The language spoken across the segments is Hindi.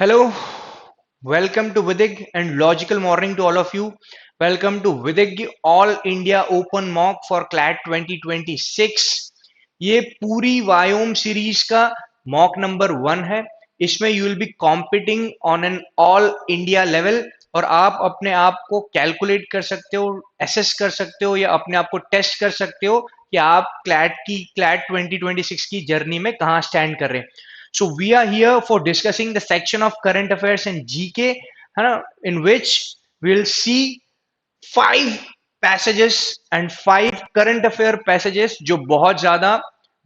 Hello, welcome to Vidig and logical morning to all of you. Welcome to Vidig All India Open Mock for CLAT 2026. ये पूरी वायोम सीरीज का मॉक नंबर 1 है। इसमें you will be competing on an all India level और आप अपने आप को कैलकुलेट कर सकते हो, एसेस कर सकते हो या अपने आप को टेस्ट कर सकते हो कि आप क्लैट 2026 की जर्नी में कहाँ स्टैंड कर रहे हैं। So we are here for discussing the section of current affairs and GK, है ना, in which we'll see 5 passages and 5 current affair passages जो बहुत ज्यादा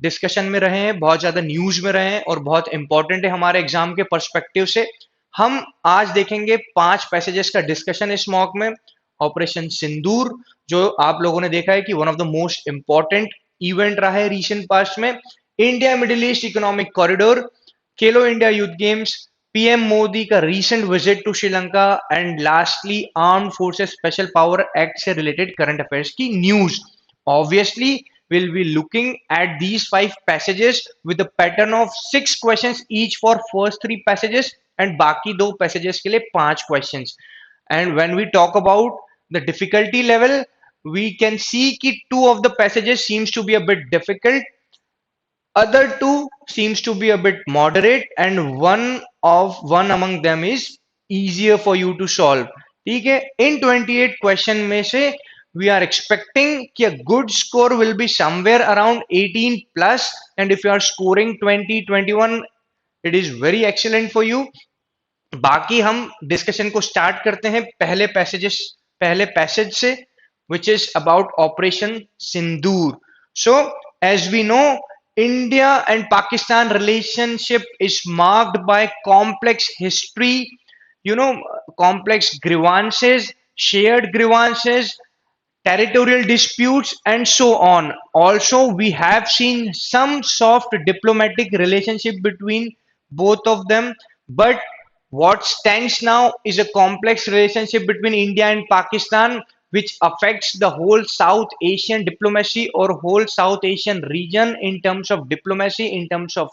डिस्कशन में रहे हैं, बहुत ज्यादा न्यूज में रहे हैं और बहुत इंपॉर्टेंट है हमारे एग्जाम के पर्सपेक्टिव से। हम आज देखेंगे 5 पैसेजेस का डिस्कशन इस मॉक में। ऑपरेशन सिंदूर, जो आप लोगों ने देखा है कि one of the most important event रहा है रीसेंट पास्ट में। India middle east economic corridor, Khelo India youth games, PM Modi का recent visit to Sri Lanka and lastly armed forces special power act से रिलेटेड करंट अफेयर्स की news. Obviously we'll be looking at these 5 passages with a pattern of 6 questions each for first 3 passages and बाकी 2 passages के लिए 5 questions. And when we talk about the difficulty level, we can see कि 2 of the passages seems to be a bit difficult, other 2 seems to be a bit moderate, and one among them is easier for you to solve. ठीक है, in 28 question में से we are expecting कि a good score will be somewhere around 18 plus, and if you are scoring 20-21 it is very excellent for you. बाकी हम डिस्कशन को स्टार्ट करते हैं पहले पैसेज से, which is about Operation Sindoor. So as we know, India and Pakistan relationship is marked by complex history, complex grievances, shared grievances, territorial disputes, and so on. Also, we have seen some soft diplomatic relationship between both of them, but what stands now is a complex relationship between India and Pakistan, which affects the whole South Asian diplomacy or whole South Asian region in terms of diplomacy, in terms of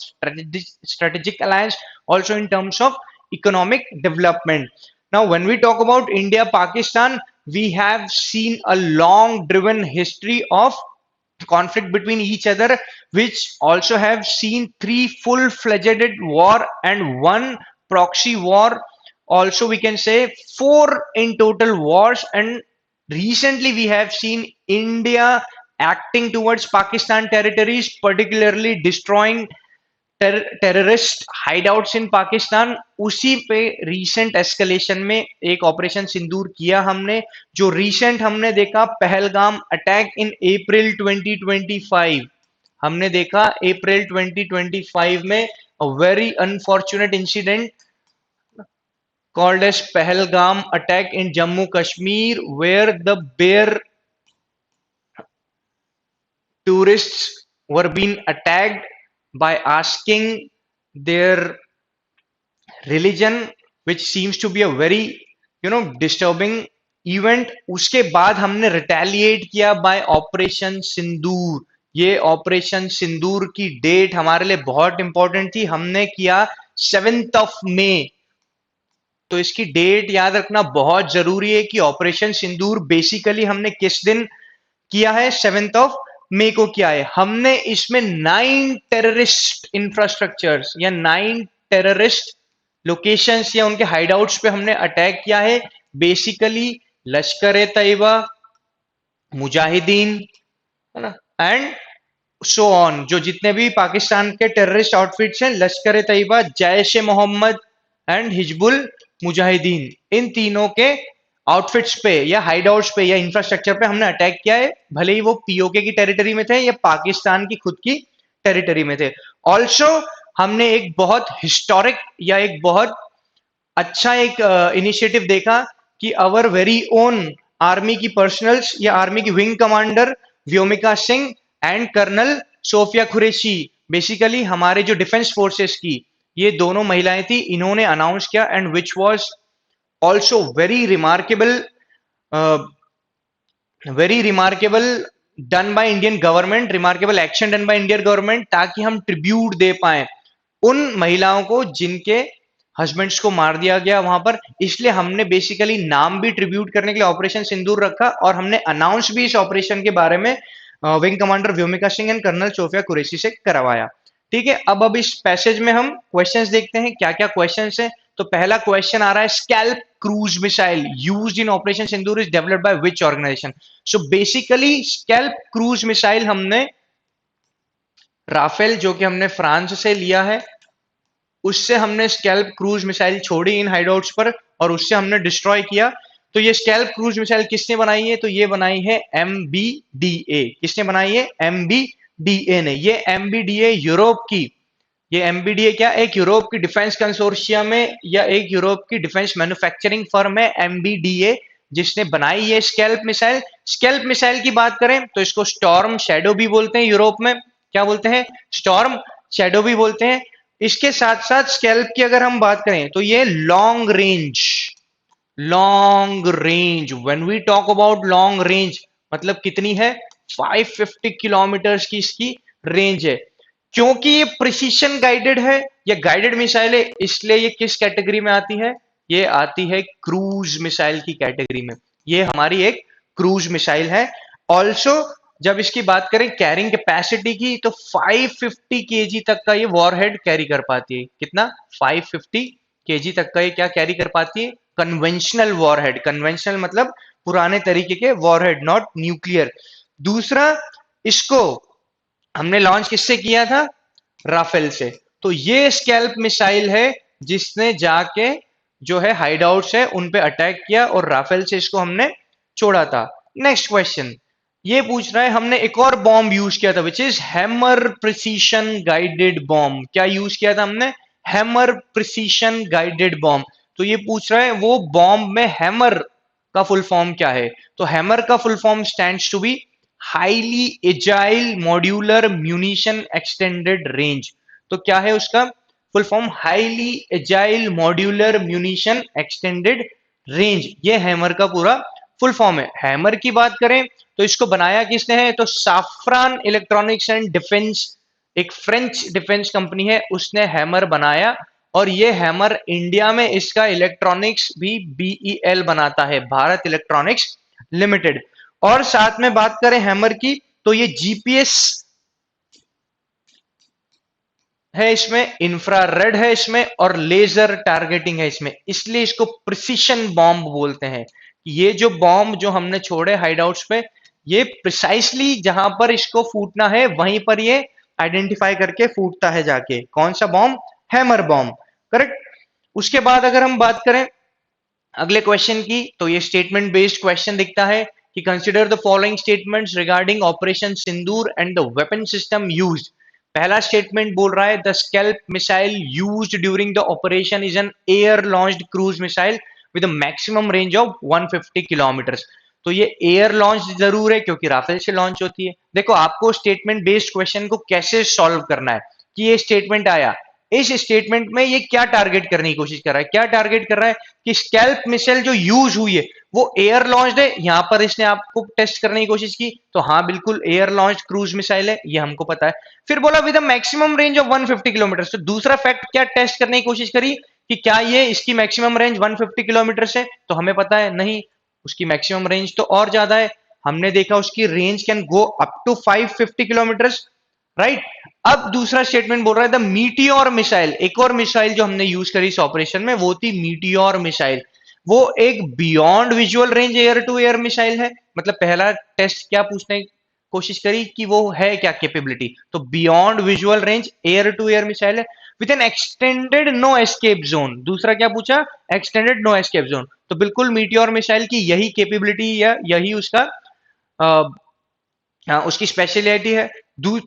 strategic alliance, also in terms of economic development. Now, when we talk about India Pakistan, we have seen a long driven history of conflict between each other, which also have seen 3 full-fledged war and 1 proxy war. Also, we can say 4 in total wars, and recently we have seen India acting towards Pakistan territories, particularly destroying terrorist hideouts in Pakistan. उसी पे रीसेंट एस्केलेशन में एक ऑपरेशन सिंदूर किया हमने, जो रीसेंट हमने देखा पहलगाम अटैक इन अप्रैल 2025। हमने देखा अप्रैल 2025 में a very unfortunate incident called as Pahalgam attack in Jammu Kashmir, where the bear tourists were being attacked by asking their religion, which seems to be a very disturbing event. उसके बाद हमने रिटेलिएट किया बाय ऑपरेशन सिंदूर। ये ऑपरेशन सिंदूर की डेट हमारे लिए बहुत इंपॉर्टेंट थी, हमने किया 7 मई। तो इसकी डेट याद रखना बहुत जरूरी है कि ऑपरेशन सिंदूर बेसिकली हमने किस दिन किया है, 7 मई को किया है। हमने इसमें 9 टेररिस्ट इंफ्रास्ट्रक्चर्स या 9 टेररिस्ट लोकेशंस या उनके हाइडआउट्स पे हमने अटैक किया है। बेसिकली लश्कर ए तैयबा, मुजाहिदीन, है ना, एंड सो ऑन, जो जितने भी पाकिस्तान के टेररिस्ट आउटफिट्स हैं, लश्कर ए तैयबा, जैश ए मोहम्मद एंड हिजबुल मुजाहिदीन, इन तीनों के आउटफिट्स पे या हाइडआउट्स पे या इंफ्रास्ट्रक्चर पे हमने अटैक किया है, भले ही वो पीओके की टेरिटरी में थे या पाकिस्तान की खुद की टेरिटरी में थे। ऑल्सो हमने एक बहुत हिस्टोरिक या एक बहुत अच्छा एक इनिशिएटिव देखा कि अवर वेरी ओन आर्मी की पर्सनल्स या आर्मी की wing commander Vyomika Singh and colonel Sofia Qureshi, basically हमारे जो डिफेंस फोर्सेस की ये दोनों महिलाएं थी, इन्होंने अनाउंस किया, and which was also very remarkable done by Indian government, remarkable action done by Indian government, ताकि हम ट्रिब्यूट दे पाए उन महिलाओं को जिनके हस्बैंड्स को मार दिया गया वहां पर, इसलिए हमने बेसिकली नाम भी ट्रिब्यूट करने के लिए ऑपरेशन सिंदूर रखा और हमने अनाउंस भी इस ऑपरेशन के बारे में wing commander Vyomika Singh and colonel Sofia Qureshi से करवाया। ठीक है, अब इस पैसेज में हम क्वेश्चंस देखते हैं क्या क्या क्वेश्चंस हैं। तो पहला क्वेश्चन आ रहा है, SCALP cruise missile used in operation Sindoor is developed by which organisation. So basically SCALP cruise missile हमने राफेल जो कि हमने फ्रांस से लिया है, उससे हमने स्कैल्प क्रूज मिसाइल छोड़ी इन हाइडआउट्स पर और उससे हमने डिस्ट्रॉय किया। तो ये स्कैल्प क्रूज मिसाइल किसने बनाई है, तो ये बनाई है MBDA। किसने बनाई है, MBDA ने। ये MBDA यूरोप की, ये MBDA क्या, एक यूरोप की डिफेंस कंसोर्शियम में या एक यूरोप की डिफेंस मैन्युफैक्चरिंग फर्म है MBDA, जिसने बनाई है स्कैल्प मिसाइल। स्कैल्प मिसाइल की बात करें तो इसको स्टॉर्म शैडो भी बोलते हैं, यूरोप में क्या बोलते हैं, स्टॉर्म शैडो भी बोलते हैं। इसके साथ साथ स्कैल्प की अगर हम बात करें तो ये long range, long range, when we talk about long range मतलब कितनी है, 550 किलोमीटर्स की इसकी रेंज है। क्योंकि ये प्रिसीशन गाइडेड है या गाइडेड मिसाइल है, इसलिए ये किस कैटेगरी में आती है, ये आती है क्रूज मिसाइल की कैटेगरी में। ये हमारी एक क्रूज मिसाइल है। ऑल्सो जब इसकी बात करें कैरिंग कैपेसिटी की, तो 550 केजी तक का ये वॉरहेड कैरी कर पाती है। कितना, 550 केजी तक का ये क्या कैरी कर पाती है, कन्वेंशनल वॉरहेड। कन्वेंशनल मतलब पुराने तरीके के वॉरहेड, नॉट न्यूक्लियर। दूसरा, इसको हमने लॉन्च किससे किया था, राफेल से। तो ये स्कैल्प मिसाइल है जिसने जाके जो है हाइडआउट्स है उन पे अटैक किया और राफेल से इसको हमने छोड़ा था। नेक्स्ट क्वेश्चन ये पूछ रहा है, हमने एक और बॉम्ब यूज किया था which is hammer precision guided bomb. क्या यूज किया था हमने, हैमर प्रिसीशन गाइडेड बॉम्ब। तो ये पूछ रहा है वो बॉम्ब में हैमर का फुल फॉर्म क्या है। तो हैमर का full form stands to be highly agile modular munition extended range. तो क्या है उसका full form, highly agile modular munition extended range. ये हैमर का पूरा फुल फॉर्म है। हैमर की बात करें तो इसको बनाया किसने है, तो साफ्रान इलेक्ट्रॉनिक्स एंड डिफेंस, एक फ्रेंच डिफेंस कंपनी है, उसने हैमर बनाया। और ये हैमर इंडिया में इसका इलेक्ट्रॉनिक्स भी BEL बनाता है, भारत इलेक्ट्रॉनिक्स लिमिटेड। और साथ में बात करें हैमर की तो ये GPS है इसमें, इंफ्रारेड है इसमें और लेजर टारगेटिंग है इसमें, इसलिए इसको प्रिसिशन बॉम्ब बोलते हैं। ये जो बॉम्ब जो हमने छोड़े हाइडआउट्स पे, ये प्रिसाइसली जहां पर इसको फूटना है वहीं पर ये आइडेंटिफाई करके फूटता है जाके। कौन सा बॉम्ब, हैमर बॉम्ब, करेक्ट। उसके बाद अगर हम बात करें अगले क्वेश्चन की, तो ये स्टेटमेंट बेस्ड क्वेश्चन दिखता है कि consider the following statements regarding operation Sindoor and the weapon system used. पहला स्टेटमेंट बोल रहा है the scalp missile used during the operation is an air launched cruise missile with a maximum range of 150 kilometres. तो ये एयर लॉन्च जरूर है क्योंकि राफेल से लॉन्च होती है। देखो आपको स्टेटमेंट बेस्ड क्वेश्चन को कैसे सॉल्व करना है कि ये स्टेटमेंट आया, इस स्टेटमेंट में ये क्या टारगेट करने की कोशिश कर रहा है, क्या टारगेट कर रहा है कि स्कैल्प मिसाइल जो यूज हुई है वो एयर लॉन्च्ड है। यहां पर इसने आपको टेस्ट करने की कोशिश की, तो हाँ बिल्कुल एयर लॉन्च क्रूज मिसाइल है, ये हमको पता है। फिर बोला with maximum range of 150 kilometre. तो दूसरा फैक्ट क्या टेस्ट करने की कोशिश करी कि क्या ये इसकी मैक्सिमम रेंज 150 किलोमीटर है, तो हमें पता है नहीं, उसकी मैक्सिमम रेंज तो और ज्यादा है। हमने देखा उसकी range can go up to 550 kilometre, right. अब दूसरा स्टेटमेंट बोल रहा है द मीटियोर मिसाइल, एक और मिसाइल जो हमने यूज करी इस ऑपरेशन में वो थी मीटियोर मिसाइल। वो एक beyond visual range air to air missile है। मतलब पहला टेस्ट क्या पूछने की कोशिश करी कि वो है क्या कैपेबिलिटी, तो beyond visual range air to air missile है with an extended no escape zone. दूसरा क्या पूछा, एक्सटेंडेड नो एस्केप जोन। तो बिल्कुल मीटियोर मिसाइल की यही कैपेबिलिटी या यही उसका उसकी स्पेशलिटी है।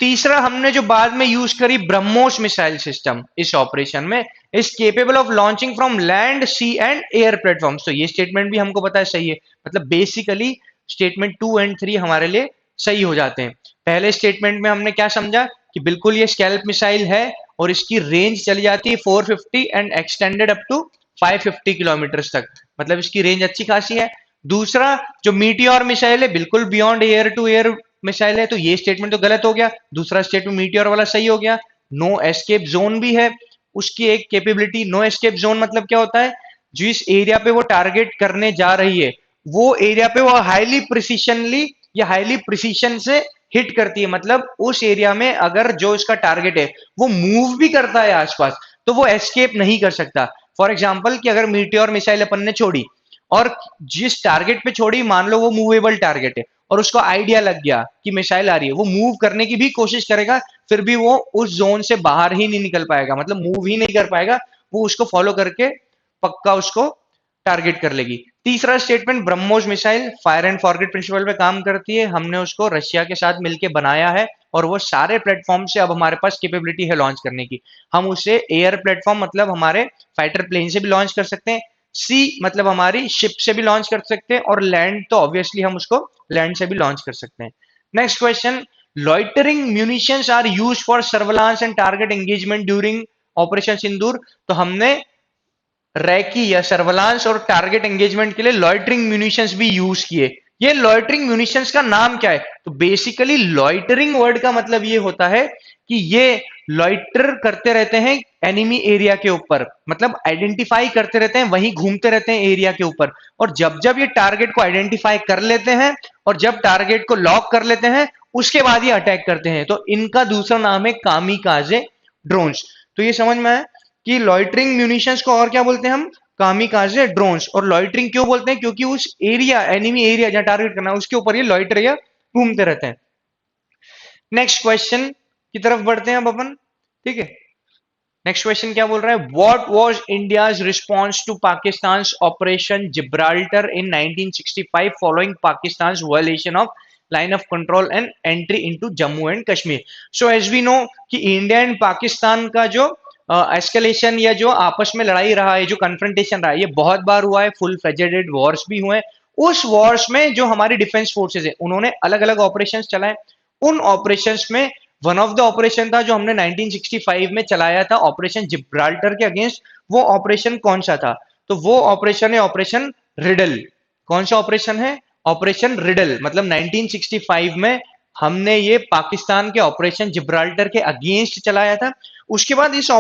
तीसरा हमने जो बाद में यूज करी ब्रह्मोस मिसाइल सिस्टम इस ऑपरेशन में, is capable of launching from land sea and air platform. तो ये स्टेटमेंट भी हमको पता है सही है। मतलब बेसिकली स्टेटमेंट 2 एंड 3 हमारे लिए सही हो जाते हैं। पहले स्टेटमेंट में हमने क्या समझा कि बिल्कुल ये स्कैल्प मिसाइल है और इसकी रेंज चली जाती है 450 and extended up to 550 kilometre तक, मतलब इसकी रेंज अच्छी खासी है। दूसरा जो मीटियोर मिसाइल है बिल्कुल beyond air to air missile है, तो ये स्टेटमेंट तो गलत हो गया। दूसरा स्टेटमेंट मीटियोर वाला सही हो गया। नो एस्केप जोन भी है। उसकी एक कैपेबिलिटी। नो एस्केप जोन मतलब क्या होता है, जिस एरिया पे वो टारगेट करने जा रही है वो एरिया पे वो हाईली प्रिसिशनली या हाईली प्रिसिशन से हिट करती है। मतलब उस एरिया में अगर जो इसका टारगेट है वो मूव भी करता है आसपास, तो वो एस्केप नहीं कर सकता। फॉर एग्जाम्पल कि अगर मीटियोर मिसाइल अपन ने छोड़ी और जिस टारगेट पे छोड़ी, मान लो वो मूवेबल टारगेट है और उसको आइडिया लग गया कि मिसाइल आ रही है, वो मूव करने की भी कोशिश करेगा, फिर भी वो उस जोन से बाहर ही नहीं निकल पाएगा, मतलब मूव ही नहीं कर पाएगा, वो उसको फॉलो करके पक्का उसको टारगेट कर लेगी। तीसरा statement, BrahMos missile fire and forget principle पे काम करती है। हमने उसको रशिया के साथ मिलकर बनाया है और वो सारे प्लेटफॉर्म से अब हमारे पास कैपेबिलिटी है लॉन्च करने की। हम उसे एयर प्लेटफॉर्म मतलब हमारे फाइटर प्लेन से भी लॉन्च कर सकते हैं, सी मतलब हमारी शिप से भी लॉन्च कर सकते हैं, और लैंड तो ऑब्वियसली हम उसको लैंड से भी लॉन्च कर सकते हैं। Next question, loitering munitions are used for surveillance and target engagement during operation Sindoor. तो हमने रैकी या सर्वेलांस और टारगेट एंगेजमेंट के लिए लॉइटरिंग म्यूनिशंस भी यूज किए। ये लॉइटरिंग म्यूनिशंस का नाम क्या है, तो बेसिकली लॉइटरिंग वर्ड का मतलब ये होता है कि ये लॉइटर करते रहते हैं एनिमी एरिया के ऊपर, मतलब आइडेंटिफाई करते रहते हैं, वहीं घूमते रहते हैं एरिया के ऊपर, और जब जब ये टारगेट को आइडेंटिफाई कर लेते हैं और जब टारगेट को लॉक कर लेते हैं उसके बाद ये अटैक करते हैं। तो इनका दूसरा नाम है कामिकाजे ड्रोन्स। तो ये समझ में आया कि लॉइटरिंग म्यूनिशंस को और क्या बोलते हैं हम, कामिकाजे ड्रोन्स। और लॉइटरिंग क्यों बोलते हैं, क्योंकि उस एरिया एनिमी एरिया जहां टारगेट करना है उसके ऊपर ये लॉइटर या घूमते रहते हैं। नेक्स्ट क्वेश्चन की तरफ बढ़ते हैं अब अपन, ठीक है। नेक्स्ट क्वेश्चन क्या बोल रहा है, what was India's response to Pakistan operation Gibraltar in 1965 following Pakistan violation of line of control and entry into Jammu and Kashmir. So as we know कि इंडिया एंड पाकिस्तान का जो एस्केलेशन या जो आपस में लड़ाई रहा है, जो कन्फ्रंटेशन रहा है, ये बहुत बार हुआ है, फुल फ्लेजेड वॉर्स भी हुए हैं। उस वॉर्स में जो हमारी डिफेंस फोर्सेज है उन्होंने अलग अलग ऑपरेशन चलाए। उन ऑपरेशंस में वन ऑफ द ऑपरेशन था जो हमने 1965 में चलाया था ऑपरेशन जिब्राल्टर के अगेंस्ट। वो ऑपरेशन कौन सा था, तो वो ऑपरेशन है ऑपरेशन रिडल। कौन सा ऑपरेशन है, ऑपरेशन रिडल। मतलब 1965 में हमने ये पाकिस्तान के ऑपरेशन जिब्राल्टर के अगेंस्ट चलाया था। उसके बाद इस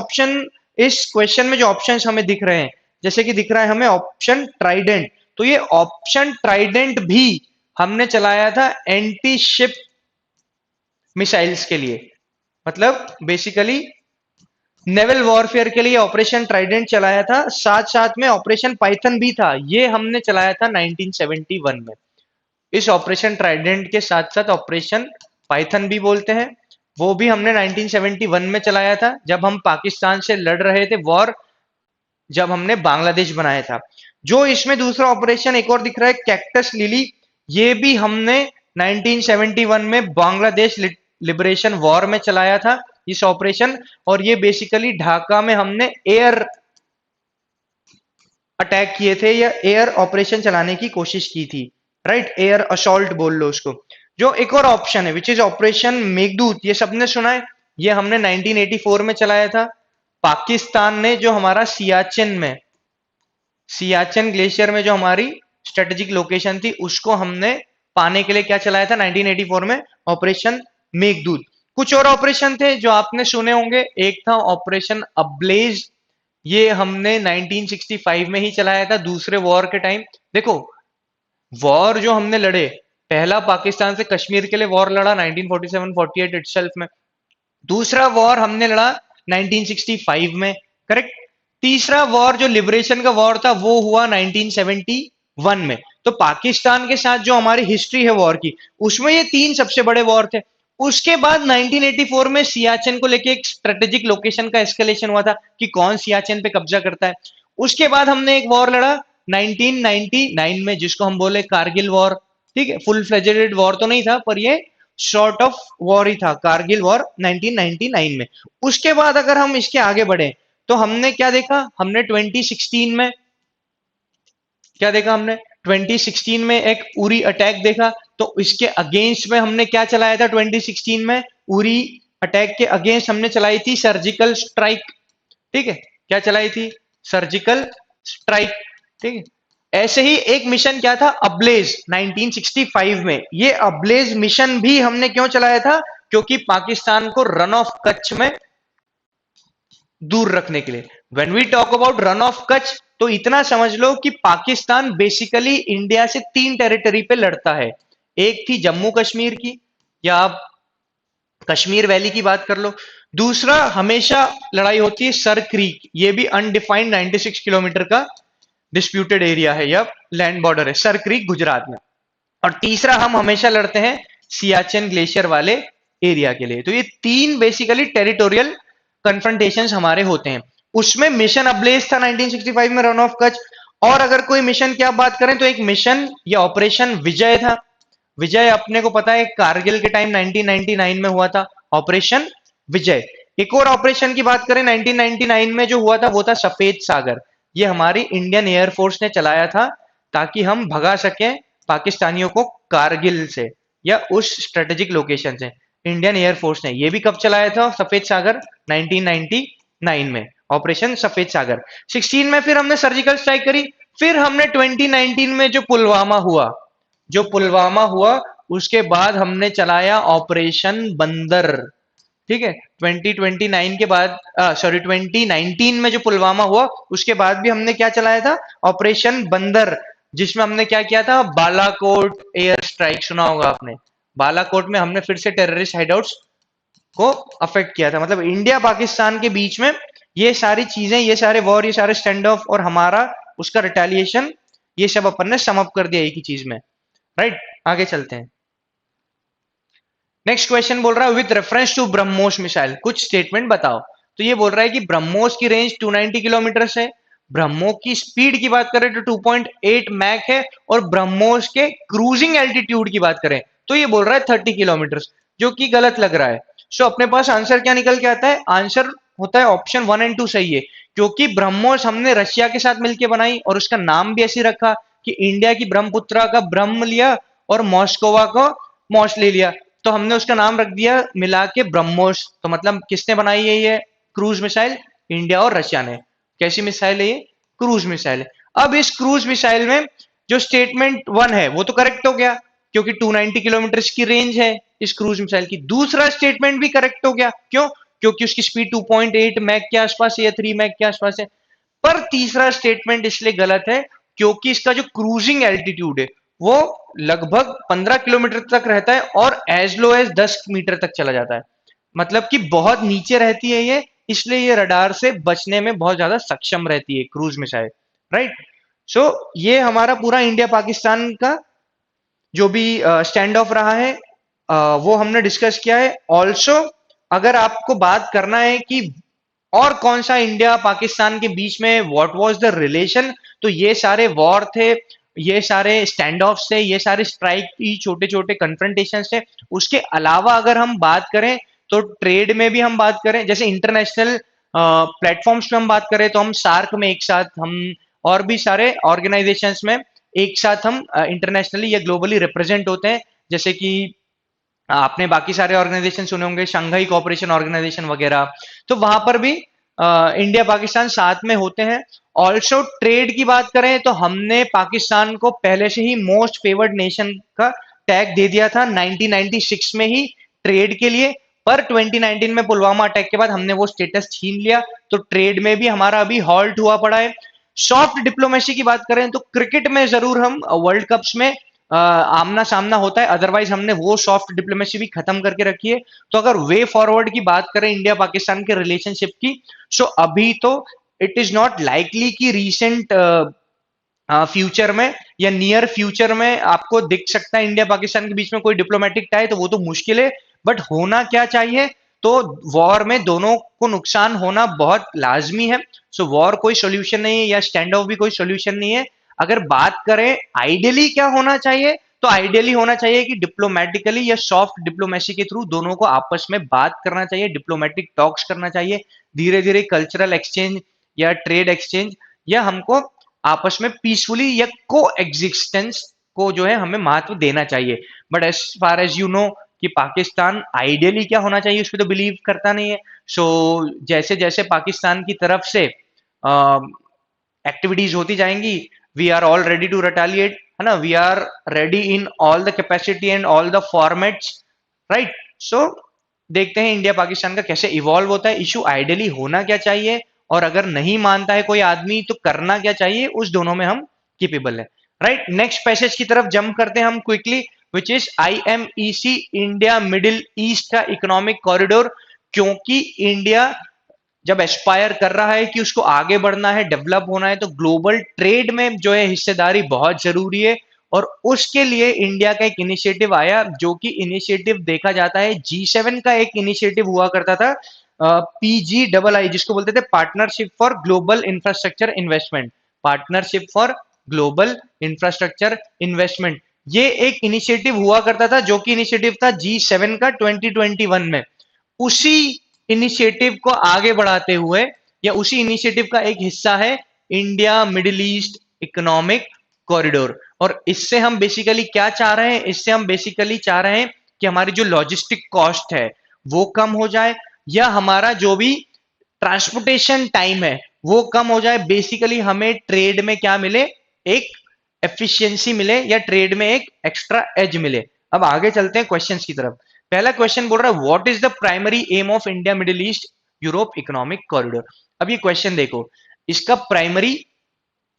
क्वेश्चन में जो ऑप्शंस हमें दिख रहे हैं, जैसे कि दिख रहा है हमें ऑप्शन ट्राइडेंट, तो ये ऑप्शन ट्राइडेंट भी हमने चलाया था एंटी शिप मिसाइल्स के लिए। मतलब बेसिकली नेवल वॉरफेयर के लिए ऑपरेशन ट्राइडेंट चलाया था, साथ साथ में ऑपरेशन पाइथन भी था, ये हमने चलाया था 1971 में। इस ऑपरेशन ट्राइडेंट के साथ साथ ऑपरेशन पाइथन भी बोलते हैं, वो भी हमने 1971 में चलाया था जब हम पाकिस्तान से लड़ रहे थे वॉर, जब हमने बांग्लादेश बनाया था। जो इसमें दूसरा ऑपरेशन एक और दिख रहा है कैक्टस लिली, ये भी हमने 1971 में बांग्लादेश लिबरेशन वॉर में चलाया था इस ऑपरेशन। और ये बेसिकली ढाका में हमने एयर अटैक किए थे या एयर ऑपरेशन चलाने की कोशिश की थी, राइट, एयर असॉल्ट बोल लो उसको। जो एक और ऑप्शन है विच इज ऑपरेशन मेघदूत, ये सबने सुना है, ये हमने 1984 में चलाया था। पाकिस्तान ने जो हमारा सियाचिन ग्लेशियर में जो हमारी स्ट्रेटेजिक लोकेशन थी उसको हमने पाने के लिए क्या चलाया था 1984 में, ऑपरेशन मेघदूत। कुछ और ऑपरेशन थे जो आपने सुने होंगे, एक था ऑपरेशन अब्लेज, ये हमने 1965 में ही चलाया था दूसरे वॉर के टाइम। देखो वॉर जो हमने लड़े, पहला पाकिस्तान से कश्मीर के लिए वॉर लड़ा 1947-48 इटसेल्फ में, दूसरा वॉर हमने लड़ा 1965 में, करेक्ट। तीसरा वॉर जो लिबरेशन का वॉर था वो हुआ 1971 में। तो पाकिस्तान के साथ जो हमारी हिस्ट्री है वॉर की, उसमें ये तीन सबसे बड़े वॉर थे। उसके बाद 1984 में सियाचिन को लेके एक स्ट्रेटेजिक लोकेशन का एस्केलेशन हुआ था कि कौन सियाचिन पे कब्जा करता है। उसके बाद हमने एक वॉर लड़ा 1999 में जिसको हम बोले कारगिल वॉर, ठीक है, फुल फ्लेजेड वॉर तो नहीं था पर ये शॉर्ट ऑफ वॉर ही था, कारगिल वॉर 1999 में। उसके बाद अगर हम इसके आगे बढ़े तो हमने क्या देखा, हमने 2016 में क्या देखा, हमने 2016 में एक उरी अटैक देखा। तो इसके अगेंस्ट में हमने क्या चलाया था 2016 में, उरी अटैक के अगेंस्ट हमने चलाई थी सर्जिकल स्ट्राइक, ठीक है, क्या चलाई थी, सर्जिकल स्ट्राइक, ठीक है। ऐसे ही एक मिशन क्या था, अब्लेज 1965 में। ये अब्लेज मिशन भी हमने क्यों चलाया था, क्योंकि पाकिस्तान को रन ऑफ कच्छ में, दूर रखने के लिए। When we talk about Rann of Kutch, तो इतना समझ लो कि पाकिस्तान बेसिकली इंडिया से 3 टेरिटरी पे लड़ता है। एक थी जम्मू कश्मीर की, या आप कश्मीर वैली की बात कर लो। दूसरा हमेशा लड़ाई होती है सर क्रीक, ये भी अनडिफाइंड 96 किलोमीटर का डिस्प्यूटेड एरिया है या लैंड बॉर्डर है, सर क्रीक गुजरात में। और तीसरा हम हमेशा लड़ते हैं सियाचिन ग्लेशियर वाले एरिया के लिए। तो ये 3 बेसिकली टेरिटोरियल कन्फ्रंटेशंस हमारे होते हैं। उसमें मिशन अब्लेज था 1965 में, रन ऑफ कच्छ। और अगर कोई मिशन की आप बात करें तो एक मिशन या ऑपरेशन विजय था। विजय अपने को पता है कारगिल के टाइम 1999 में हुआ था, ऑपरेशन विजय। एक और ऑपरेशन की बात करें 1999 में जो हुआ था, वो था सफेद सागर। ये हमारी इंडियन एयरफोर्स ने चलाया था ताकि हम भगा सकें पाकिस्तानियों को कारगिल से या उस स्ट्रेटेजिक लोकेशन से। इंडियन एयरफोर्स ने ये भी कब चलाया था सफेद सागर, 1999 में, ऑपरेशन सफेद सागर। 16 में फिर हमने सर्जिकल स्ट्राइक करी। फिर हमने 2019 में जो पुलवामा हुआ उसके बाद हमने चलाया ऑपरेशन बंदर। ठीक है, 2029 के बाद, सॉरी 2019 में जो पुलवामा हुआ उसके बाद भी हमने क्या चलाया था, ऑपरेशन बंदर, जिसमें हमने क्या किया था, बालाकोट एयर स्ट्राइक, सुना होगा आपने। बालाकोट में हमने फिर से टेररिस्ट हाइडआउट्स को अफेक्ट किया था। मतलब इंडिया पाकिस्तान के बीच में ये सारी चीजें, ये सारे वॉर, ये सारे स्टैंड ऑफ और हमारा उसका रिटेलिएशन, ये सब अपन ने सम अप कर दिया एक ही चीज में। राइट, आगे चलते हैं। नेक्स्ट क्वेश्चन बोल रहा है with reference to BrahMos missile कुछ स्टेटमेंट बताओ। तो ये बोल रहा है कि ब्रह्मोस की रेंज 290 किलोमीटर है। ब्रह्मोस की स्पीड की बात करें तो 2.8 मैक है। और ब्रह्मोस के क्रूजिंग एल्टीट्यूड की बात करें तो ये बोल रहा है 30 किलोमीटर, जो कि गलत लग रहा है। सो अपने पास आंसर क्या निकल के आता है, आंसर होता है ऑप्शन 1 एंड 2 सही है। क्योंकि ब्रह्मोस हमने रशिया के साथ मिलकर बनाई और उसका नाम भी ऐसे रखा कि इंडिया की ब्रह्मपुत्रा का ब्रह्म लिया और मॉस्कोवा को मॉस ले लिया, तो हमने उसका नाम रख दिया मिला के ब्रह्मोस। तो मतलब किसने बनाई है ये क्रूज मिसाइल, इंडिया और रशिया ने। कैसी मिसाइल है ये, क्रूज मिसाइल है। अब इस क्रूज मिसाइल में जो स्टेटमेंट 1 है वो तो करेक्ट हो गया, क्योंकि 290 किलोमीटर की रेंज है इस क्रूज मिसाइल की। दूसरा स्टेटमेंट भी करेक्ट हो गया, क्यों, क्योंकि उसकी स्पीड 2.8 मैक के आसपास है या 3 मैक के आसपास है। पर तीसरा स्टेटमेंट इसलिए गलत है क्योंकि इसका जो क्रूजिंग एल्टीट्यूड है वो लगभग 15 किलोमीटर तक रहता है और एज लो एज 10 मीटर तक चला जाता है। मतलब कि बहुत नीचे रहती है ये, इसलिए ये रडार से बचने में बहुत ज्यादा सक्षम रहती है क्रूज मिसाइल। राइट, सो ये हमारा पूरा इंडिया पाकिस्तान का जो भी स्टैंड ऑफ रहा है वो हमने डिस्कस किया है। ऑल्सो अगर आपको बात करना है कि और कौन सा इंडिया पाकिस्तान के बीच में व्हाट वाज द रिलेशन, तो ये सारे वॉर थे, ये सारे स्टैंड ऑफ थे, ये सारे स्ट्राइक की छोटे छोटे कन्फ्रंटेशन थे। उसके अलावा अगर हम बात करें तो ट्रेड में भी हम बात करें, जैसे इंटरनेशनल प्लेटफॉर्म्स में हम बात करें तो हम सार्क में एक साथ, हम और भी सारे ऑर्गेनाइजेशंस में एक साथ हम इंटरनेशनली या ग्लोबली रिप्रेजेंट होते हैं। जैसे कि आपने बाकी सारे ऑर्गेनाइजेशन सुने होंगे, शंघाई कोऑपरेशन ऑर्गेनाइजेशन वगैरह, तो वहां पर भी इंडिया पाकिस्तान साथ में होते हैं। ऑल्सो ट्रेड की बात करें तो हमने पाकिस्तान को पहले से ही मोस्ट फेवर्ड नेशन का टैग दे दिया था 1996 में ही ट्रेड के लिए। पर 2019 में पुलवामा अटैक के बाद हमने वो स्टेटस छीन लिया, तो ट्रेड में भी हमारा अभी हॉल्ट हुआ पड़ा है। सॉफ्ट डिप्लोमेसी की बात करें तो क्रिकेट में जरूर हम वर्ल्ड कप्स में आमना सामना होता है, अदरवाइज हमने वो सॉफ्ट डिप्लोमेसी भी खत्म करके रखी है। तो अगर वे फॉरवर्ड की बात करें इंडिया पाकिस्तान के रिलेशनशिप की, सो अभी तो इट इज नॉट लाइकली कि रीसेंट फ्यूचर में या नियर फ्यूचर में आपको दिख सकता है इंडिया पाकिस्तान के बीच में कोई डिप्लोमेटिक टाई, तो वो तो मुश्किल है। बट होना क्या चाहिए, तो वॉर में दोनों को नुकसान होना बहुत लाजमी है। सो वॉर कोई सोल्यूशन नहीं है या स्टैंड ऑफ भी कोई सोल्यूशन नहीं है। अगर बात करें आइडियली क्या होना चाहिए, तो आइडियली होना चाहिए कि डिप्लोमेटिकली या सॉफ्ट डिप्लोमेसी के थ्रू दोनों को आपस में बात करना चाहिए, डिप्लोमेटिक टॉक्स करना चाहिए, धीरे धीरे कल्चरल एक्सचेंज या ट्रेड एक्सचेंज, या हमको आपस में पीसफुली या को एग्जिस्टेंस को जो है हमें महत्व देना चाहिए। But as far as you know कि पाकिस्तान आइडियली क्या होना चाहिए उस पर तो बिलीव करता नहीं है। सो जैसे जैसे पाकिस्तान की तरफ से एक्टिविटीज होती जाएंगी, we are all ready to retaliate, है ना, we are ready in all the capacity and all the formats. Right, so देखते हैं इंडिया पाकिस्तान का कैसे इवॉल्व होता है, इशू आइडियली होना क्या चाहिए, और अगर नहीं मानता है कोई आदमी तो करना क्या चाहिए, उस दोनों में हम केपेबल है। राइट, नेक्स्ट पैसेज की तरफ जंप करते हैं हम quickly, which is IMEC, India middle east का इकोनॉमिक कॉरिडोर। क्योंकि इंडिया जब एस्पायर कर रहा है कि उसको आगे बढ़ना है, डेवलप होना है, तो ग्लोबल ट्रेड में जो है हिस्सेदारी बहुत जरूरी है। और उसके लिए इंडिया का एक इनिशिएटिव आया, जो कि इनिशिएटिव देखा जाता है G7 का एक इनिशिएटिव हुआ करता था, PGII, जिसको बोलते थे partnership for global infrastructure investment. Partnership for global infrastructure investment, ये एक इनिशिएटिव हुआ करता था, जो कि इनिशिएटिव था G7 का 2021 में। उसी इनिशिएटिव को आगे बढ़ाते हुए, या उसी इनिशिएटिव का एक हिस्सा है India middle east economic corridor. और इससे हम बेसिकली क्या चाह रहे हैं, इससे हम बेसिकली चाह रहे हैं कि हमारी जो लॉजिस्टिक कॉस्ट है वो कम हो जाए, या हमारा जो भी ट्रांसपोर्टेशन टाइम है वो कम हो जाए। बेसिकली हमें ट्रेड में क्या मिले, एक एफिशिएंसी मिले, या ट्रेड में एक एक्स्ट्रा एज मिले। अब आगे चलते हैं क्वेश्चंस की तरफ। पहला क्वेश्चन बोल रहा है, what is the primary aim of India middle East Europe economic corridor. अब ये क्वेश्चन देखो, इसका प्राइमरी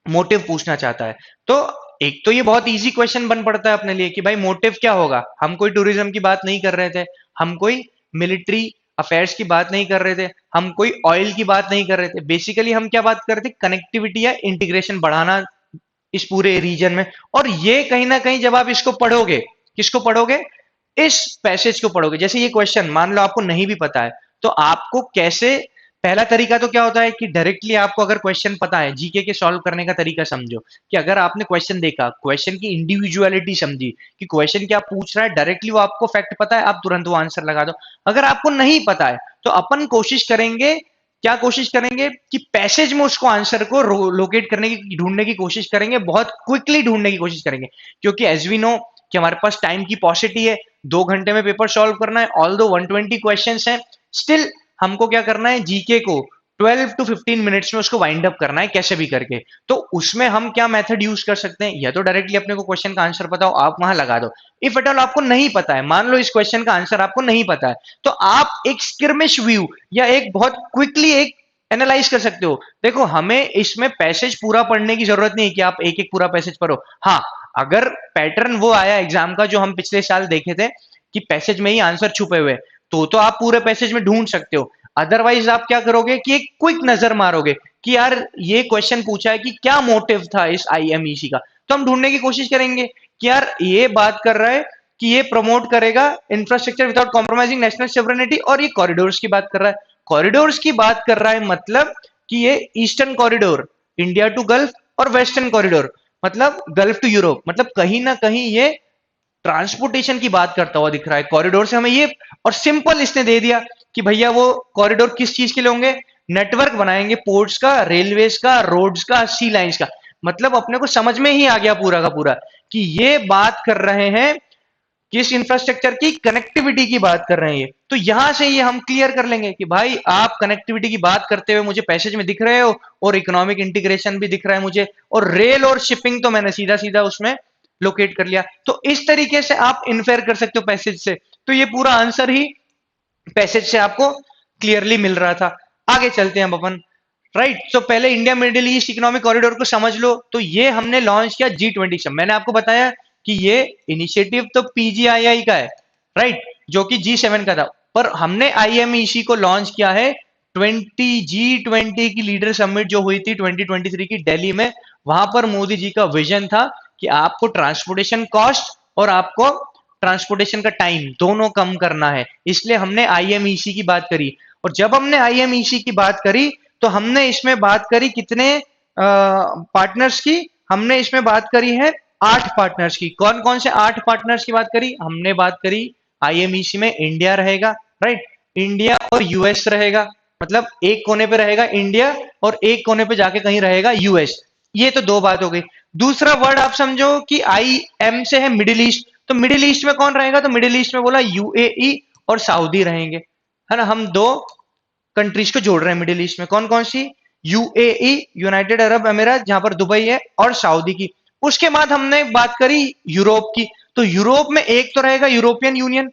मोटिव पूछना चाहता है। तो एक तो ये बहुत इजी क्वेश्चन बन पड़ता है अपने लिए कि भाई मोटिव क्या होगा। हम कोई टूरिज्म की बात नहीं कर रहे थे, हम कोई मिलिट्री अफेयर्स की बात नहीं कर रहे थे, हम कोई ऑयल की बात नहीं कर रहे थे। बेसिकली हम क्या बात कर रहे थे, कनेक्टिविटी या इंटीग्रेशन बढ़ाना इस पूरे रीजन में। और ये कहीं ना कहीं जब आप इसको पढ़ोगे, किसको पढ़ोगे, इस पैसेज को पढ़ोगे। जैसे ये क्वेश्चन मान लो आपको नहीं भी पता है, तो आपको कैसे, पहला तरीका तो क्या होता है कि डायरेक्टली आपको अगर क्वेश्चन पता है, जीके के सॉल्व करने का तरीका समझो कि अगर आपने क्वेश्चन देखा, क्वेश्चन की इंडिविजुअलिटी समझी कि क्वेश्चन क्या पूछ रहा है, डायरेक्टली वो आपको फैक्ट पता है, आप तुरंत वो आंसर लगा दो। अगर आपको नहीं पता है तो अपन कोशिश करेंगे, क्या कोशिश करेंगे कि पैसेज में उसको आंसर को लोकेट करने की, ढूंढने की कोशिश करेंगे, बहुत क्विकली ढूंढने की कोशिश करेंगे। क्योंकि एज वी नो कि हमारे पास टाइम की पॉसिटी है, 2 घंटे में पेपर सॉल्व करना है, ऑल दो 120 क्वेश्चंस हैं, स्टिल हमको क्या करना है, जीके को 12 to 15 मिनट्स में उसको वाइंड अप करना है कैसे भी करके। तो उसमें हम क्या मेथड यूज कर सकते हैं, या तो डायरेक्टली अपने को क्वेश्चन का आंसर पता हो, आप वहां लगा दो। इफ एट ऑल आपको नहीं पता है, मान लो इस क्वेश्चन का आंसर आपको नहीं पता है, तो आप एक स्किर्मिश व्यू या एक बहुत क्विकली एक एनालाइज कर सकते हो। देखो, हमें इसमें पैसेज पूरा पढ़ने की जरूरत नहीं है कि आप एक एक पूरा पैसेज पढ़ो। हाँ, अगर पैटर्न वो आया एग्जाम का जो हम पिछले साल देखे थे कि पैसेज में ही आंसर छुपे हुए, तो आप पूरे पैसेज में ढूंढ सकते हो। अदरवाइज आप क्या करोगे कि एक क्विक नजर मारोगे कि यार ये क्वेश्चन पूछा है कि क्या मोटिव था इस IMEC का, तो हम ढूंढने की कोशिश करेंगे कि यार ये बात कर रहा है कि ये प्रमोट करेगा infrastructure without compromising national sovereignty, और ये कॉरिडोर्स की बात कर रहा है। कॉरिडोर्स की बात कर रहा है मतलब कि ये eastern corridor India to Gulf, और वेस्टर्न कॉरिडोर मतलब गल्फ टू यूरोप, मतलब कहीं ना कहीं ये ट्रांसपोर्टेशन की बात करता हुआ दिख रहा है। कॉरिडोर से हमें ये, और सिंपल इसने दे दिया कि भैया वो कॉरिडोर किस चीज के लिए होंगे, नेटवर्क बनाएंगे पोर्ट्स का, रेलवेज का, रोड्स का, सी लाइंस का। मतलब अपने को समझ में ही आ गया पूरा का पूरा कि ये बात कर रहे हैं किस इंफ्रास्ट्रक्चर की, कनेक्टिविटी की बात कर रहे हैं। तो यहां से ये हम क्लियर कर लेंगे कि भाई आप कनेक्टिविटी की बात करते हुए मुझे पैसेज में दिख रहे हो, और इकोनॉमिक इंटीग्रेशन भी दिख रहा है मुझे, और रेल और शिपिंग तो मैंने सीधा सीधा उसमें लोकेट कर लिया। तो इस तरीके से आप इन्फेयर कर सकते हो पैसेज से। तो ये पूरा आंसर ही पैसेज से आपको क्लियरली मिल रहा था। आगे चलते हैं अपन। राइट, तो पहले India middle east economic corridor को समझ लो। तो ये हमने लॉन्च किया G20 से। मैंने आपको बताया कि ये इनिशिएटिव तो PGII का है, राइट, जो कि G7 का था, पर हमने IMEC को लॉन्च किया है G20 की लीडर समिट जो हुई थी 2023 की दिल्ली में। वहां पर मोदी जी का विजन था कि आपको ट्रांसपोर्टेशन कॉस्ट और आपको ट्रांसपोर्टेशन का टाइम दोनों कम करना है, इसलिए हमने IMEC की बात करी। और जब हमने IMEC की बात करी तो हमने इसमें बात करी कितने पार्टनर्स की, हमने इसमें बात करी है 8 पार्टनर्स की। कौन कौन से 8 पार्टनर्स की बात करी, हमने बात करी IMEC में इंडिया रहेगा, राइट, इंडिया और यूएस रहेगा, मतलब एक कोने पे रहेगा इंडिया और एक कोने पे जाके कहीं रहेगा यूएस। ये तो दो बात हो गई। दूसरा वर्ड आप समझो कि IM से है मिडिल ईस्ट। तो मिडिल ईस्ट में कौन रहेगा, तो मिडिल ईस्ट में बोला UAE और सऊदी रहेंगे, है ना। हम दो कंट्रीज को जोड़ रहे हैं मिडिल ईस्ट में, कौन कौन सी, UAE यूनाइटेड अरब अमीरात जहां पर दुबई है, और सऊदी की। उसके बाद हमने बात करी यूरोप की। तो यूरोप में एक तो रहेगा यूरोपियन यूनियन,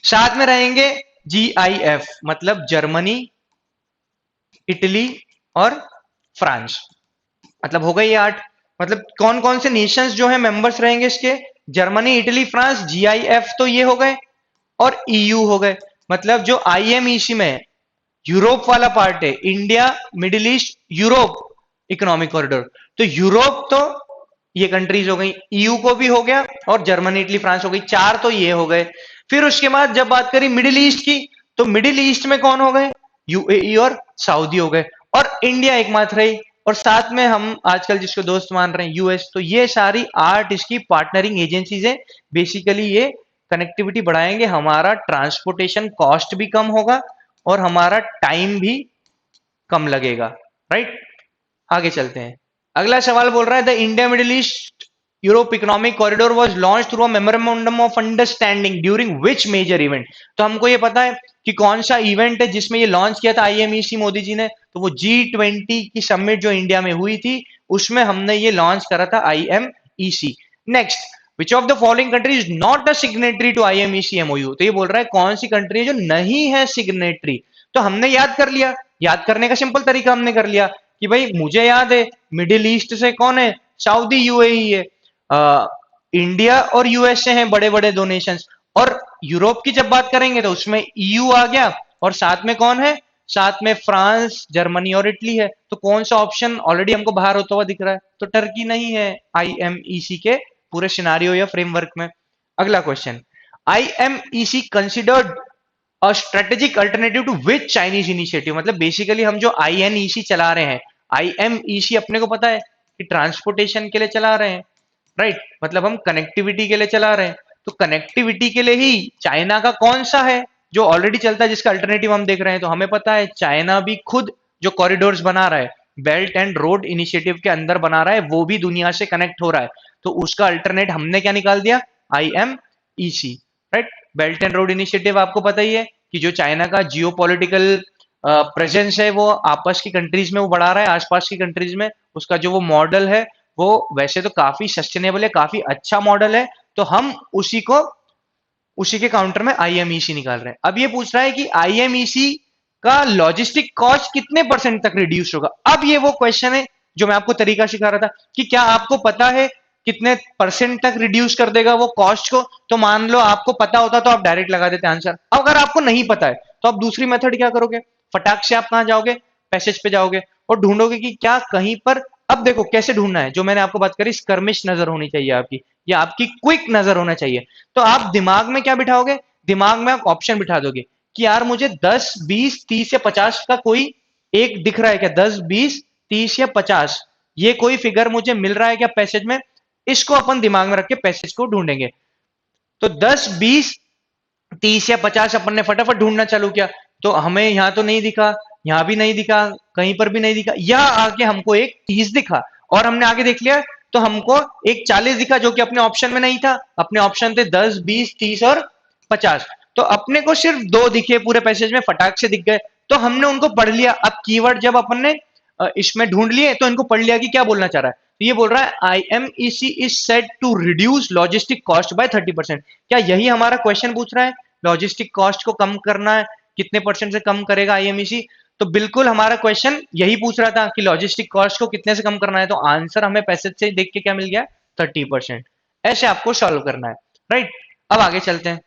साथ में रहेंगे GIF, मतलब जर्मनी, इटली और फ्रांस। मतलब हो गए ये 8। मतलब कौन कौन से नेशंस जो है मेंबर्स रहेंगे इसके? जर्मनी, इटली, फ्रांस, GIF तो ये हो गए, और EU हो गए। मतलब जो IMEC में यूरोप वाला पार्ट है, India, middle East, Europe economic corridor, तो यूरोप तो ये कंट्रीज हो गई, EU को भी हो गया, और जर्मनी, इटली, फ्रांस हो गई, 4 तो ये हो गए। फिर उसके बाद जब बात करी मिडिल ईस्ट की, तो मिडिल ईस्ट में कौन हो गए? UAE और सऊदी हो गए, और इंडिया एकमात्र रही, और साथ में हम आजकल जिसको दोस्त मान रहे हैं US। तो ये सारी 8 इसकी पार्टनरिंग एजेंसीज है। बेसिकली ये कनेक्टिविटी बढ़ाएंगे, हमारा ट्रांसपोर्टेशन कॉस्ट भी कम होगा और हमारा टाइम भी कम लगेगा, राइट। आगे चलते हैं। अगला सवाल बोल रहा है, the India middle East Europe economic corridor was launch through a memorandum of understanding during which major event. तो हमको ये पता है कि कौन सा इवेंट है जिसमें ये लॉन्च किया था IMEC मोदी जी ने, तो वो G20 की समिट जो इंडिया में हुई थी, उसमें हमने ये लॉन्च करा था IMEC। Next, which of the following country is not a signatory to IMEC MOU। तो ये बोल रहा है कौन सी कंट्री है जो नहीं है सिग्नेटरी। तो हमने याद कर लिया, याद करने का सिंपल तरीका हमने कर लिया कि भाई मुझे याद है मिडिल ईस्ट से कौन है? सऊदी, UAE है। इंडिया और यूएसए हैं बड़े बड़े दो नेशंस। और यूरोप की जब बात करेंगे तो उसमें EU आ गया, और साथ में कौन है? साथ में फ्रांस, जर्मनी और इटली है। तो कौन सा ऑप्शन ऑलरेडी हमको बाहर होता हुआ दिख रहा है? तो टर्की नहीं है IMEC के पूरे सिनारियो या फ्रेमवर्क में। अगला क्वेश्चन, IMEC कंसिडर्ड और strategic alternative to which Chinese initiative. मतलब बेसिकली हम जो INEC चला रहे हैं, IMEC अपने को पता है कि ट्रांसपोर्टेशन के लिए चला रहे हैं, राइट। मतलब हम कनेक्टिविटी के लिए चला रहे हैं। तो कनेक्टिविटी के लिए ही चाइना का कौन सा है जो ऑलरेडी चलता है, जिसका अल्टरनेटिव हम देख रहे हैं? तो हमें पता है चाइना भी खुद जो कॉरिडोर्स बना रहा है, बेल्ट एंड रोड इनिशिएटिव के अंदर बना रहा है, वो भी दुनिया से कनेक्ट हो रहा है। तो उसका अल्टरनेट हमने क्या निकाल दिया? IMEC, right. Belt and road initiative आपको पता ही है कि जो चाइना का जियो पॉलिटिकल प्रेजेंस है वो आपस की कंट्रीज में वो बढ़ा रहा है, आसपास की कंट्रीज में। उसका जो वो मॉडल है वो वैसे तो काफी सस्टेनेबल है, काफी अच्छा मॉडल है। तो हम उसी के काउंटर में IMEC निकाल रहे हैं। अब ये पूछ रहा है कि IMEC का लॉजिस्टिक कॉस्ट कितने परसेंट तक रिड्यूस होगा। अब ये वो क्वेश्चन है जो मैं आपको तरीका सिखा रहा था कि क्या आपको पता है कितने परसेंट तक रिड्यूस कर देगा वो कॉस्ट को। तो मान लो आपको पता होता तो आप डायरेक्ट लगा देते आंसर। अगर आपको नहीं पता है तो आप दूसरी मेथड क्या करोगे? फटाक से आप कहां जाओगे? पैसेज पे जाओगे और ढूंढोगे कि क्या कहीं पर। अब देखो कैसे ढूंढना है, जो मैंने आपको बात करी, स्कर्मिश नजर होनी चाहिए आपकी, या आपकी क्विक नजर होना चाहिए। तो आप दिमाग में क्या बिठाओगे? दिमाग में आप ऑप्शन बिठा दोगे कि यार मुझे 10, 20, 30 या 50 का कोई एक दिख रहा है क्या? 10, 20, 30 या 50 ये कोई फिगर मुझे मिल रहा है क्या पैसेज में? इसको अपन दिमाग में रख के पैसेज को ढूंढेंगे। तो 10, 20, 30 या 50 अपन ने फटाफट ढूंढना चालू किया, तो हमें यहां तो नहीं दिखा, यहां भी नहीं दिखा, कहीं पर भी नहीं दिखा। या आगे हमको एक 30 दिखा और हमने आगे देख लिया तो हमको एक 40 दिखा जो कि अपने ऑप्शन में नहीं था। अपने ऑप्शन थे 10, 20, 30 और 50। तो अपने को सिर्फ दो दिखे पूरे पैसेज में, फटाक से दिख गए, तो हमने उनको पढ़ लिया। अब कीवर्ड जब अपन ने इसमें ढूंढ लिए तो इनको पढ़ लिया कि क्या बोलना चाह रहा है। तो ये बोल रहा है IMEC is set to reduce logistic cost by 30%। क्या यही हमारा क्वेश्चन पूछ रहा है? लॉजिस्टिक कॉस्ट को कम करना है, कितने परसेंट से कम करेगा IMEC? तो बिल्कुल हमारा क्वेश्चन यही पूछ रहा था कि लॉजिस्टिक कॉस्ट को कितने से कम करना है। तो आंसर हमें पैसेज से देख के क्या मिल गया? 30%। ऐसे आपको सॉल्व करना है, राइट। अब आगे चलते हैं।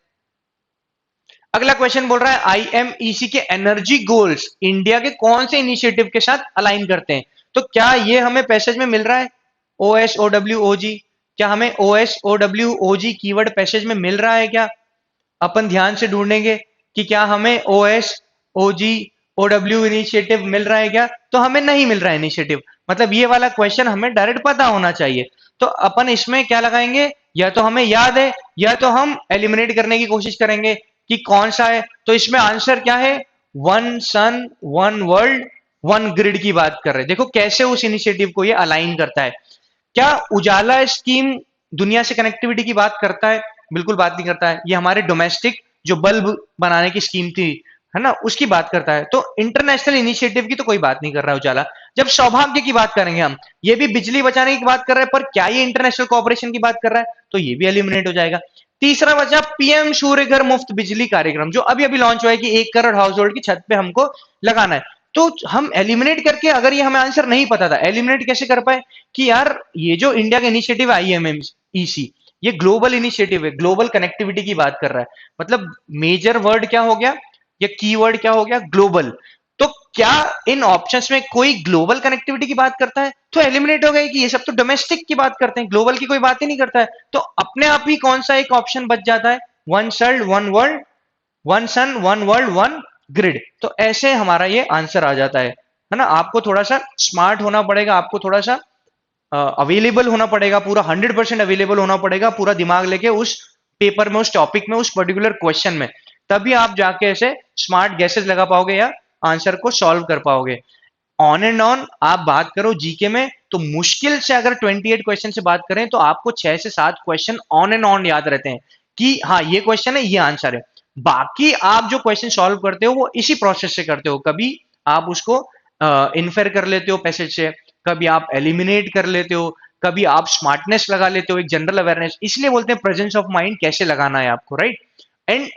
अगला क्वेश्चन बोल रहा है IMEC के एनर्जी गोल्स इंडिया के कौन से इनिशिएटिव के साथ अलाइन करते हैं। तो क्या ये हमें पैसेज में मिल रहा है? OSOWOG, क्या हमें OSOWOG कीवर्ड पैसेज में मिल रहा है क्या? अपन ध्यान से ढूंढेंगे कि क्या हमें OSOGOW इनिशिएटिव मिल रहा है क्या? तो हमें नहीं मिल रहा है इनिशिएटिव। मतलब ये वाला क्वेश्चन हमें डायरेक्ट पता होना चाहिए। तो अपन इसमें क्या लगाएंगे? या तो हमें याद है या तो हम एलिमिनेट करने की कोशिश करेंगे कि कौन सा है। तो इसमें आंसर क्या है? One sun one world one grid की बात कर रहे हैं। देखो कैसे उस इनिशिएटिव को ये अलाइन करता है। क्या उजाला स्कीम दुनिया से कनेक्टिविटी की बात करता है? बिल्कुल बात नहीं करता है। ये हमारे डोमेस्टिक जो बल्ब बनाने की स्कीम थी, है ना, उसकी बात करता है। तो इंटरनेशनल इनिशिएटिव की तो कोई बात नहीं कर रहा है उजाला। जब सौभाग्य की बात करेंगे हम, ये भी बिजली बचाने की बात कर रहा है, पर क्या ये इंटरनेशनल कोऑपरेशन की बात कर रहा है? तो ये भी एलिमिनेट हो जाएगा। तीसरा बचा पीएम सूर्यघर मुफ्त बिजली कार्यक्रम, जो अभी अभी लॉन्च हुआ है कि 1 करोड़ हाउस होल्ड की छत पे हमको लगाना है। तो हम एलिमिनेट करके, अगर ये हमें आंसर नहीं पता था, एलिमिनेट कैसे कर पाए कि यार ये जो इंडिया का इनिशिएटिव है आईएमएमईसी, ये ग्लोबल इनिशिएटिव है, ग्लोबल कनेक्टिविटी की बात कर रहा है। मतलब मेजर वर्ड क्या हो गया या कीवर्ड क्या हो गया, ग्लोबल। तो क्या इन ऑप्शंस में कोई ग्लोबल कनेक्टिविटी की बात करता है? तो एलिमिनेट हो गई कि ये सब तो डोमेस्टिक की बात करते हैं, ग्लोबल की कोई बात ही नहीं करता है। तो अपने आप ही कौन सा एक ऑप्शन बच जाता है, one world one world, one sun one world one grid. तो ऐसे हमारा ये आंसर आ जाता है ना। आपको थोड़ा सा स्मार्ट होना पड़ेगा, आपको थोड़ा सा अवेलेबल होना पड़ेगा, पूरा 100% अवेलेबल होना पड़ेगा, पूरा दिमाग लेके उस पेपर में, उस टॉपिक में, उस पर्टिकुलर क्वेश्चन में, तभी आप जाके ऐसे स्मार्ट गैसेस लगा पाओगे या आंसर को सॉल्व कर पाओगे। ऑन एंड ऑन आप बात करो जीके में, तो मुश्किल से अगर 28 क्वेश्चन से बात करें तो आपको 6 से 7 क्वेश्चन ऑन एंड ऑन याद रहते हैं कि हाँ ये क्वेश्चन है, ये आंसर है। बाकी आप जो क्वेश्चन सॉल्व करते हो वो इसी प्रोसेस से करते हो। कभी आप उसको इन्फेर कर लेते हो पैसेज से, कभी आप एलिमिनेट कर लेते हो, कभी आप स्मार्टनेस लगा लेते हो, एक जनरल अवेयरनेस। इसलिए बोलते हैं प्रेजेंस ऑफ माइंड कैसे लगाना है आपको, right.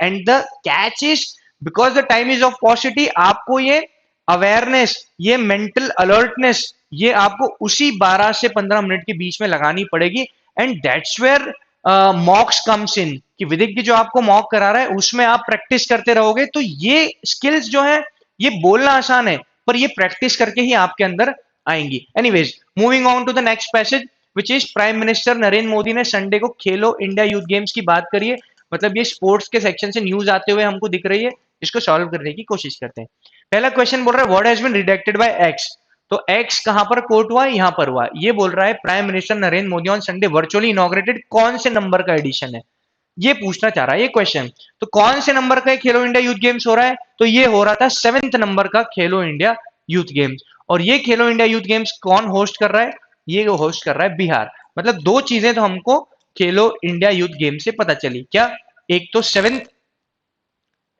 And the catch is, because the time is of पॉसिटी, आपको ये अवेयरनेस, ये मेंटल अलर्टनेस, ये आपको उसी 12 से 15 मिनट के बीच में लगानी पड़ेगी। And that's where mocks comes in, कि विदिक की जो आपको मॉक करा रहा है उसमें आप प्रैक्टिस करते रहोगे तो ये स्किल्स जो है, ये बोलना आसान है पर ये प्रैक्टिस करके ही आपके अंदर आएंगी। Anyways, moving on to the next passage which is prime minister Narendra Modi ने संडे को खेलो इंडिया यूथ गेम्स की बात करी है। मतलब ये स्पोर्ट्स के सेक्शन से न्यूज आते हुए हमको दिख रही है, इसको सॉल्व करने की कोशिश करते हैं। पहला क्वेश्चन बोल रहा है what has been redacted by X. तो एक्स कहां पर कोट हुआ, यहां पर हुआ। ये बोल रहा है prime minister Narendra Modi on Sunday virtually inaugurated, कौन से नंबर का एडिशन है ये पूछना चाह रहा है ये क्वेश्चन। तो कौन से नंबर का खेलो इंडिया यूथ गेम्स हो रहा है, तो ये हो रहा था 7th नंबर का खेलो इंडिया यूथ गेम्स। और ये खेलो इंडिया यूथ गेम्स कौन होस्ट कर रहा है, ये होस्ट कर रहा है बिहार। मतलब दो चीजें तो हमको खेलो इंडिया यूथ गेम्स से पता चली, क्या, एक तो 7th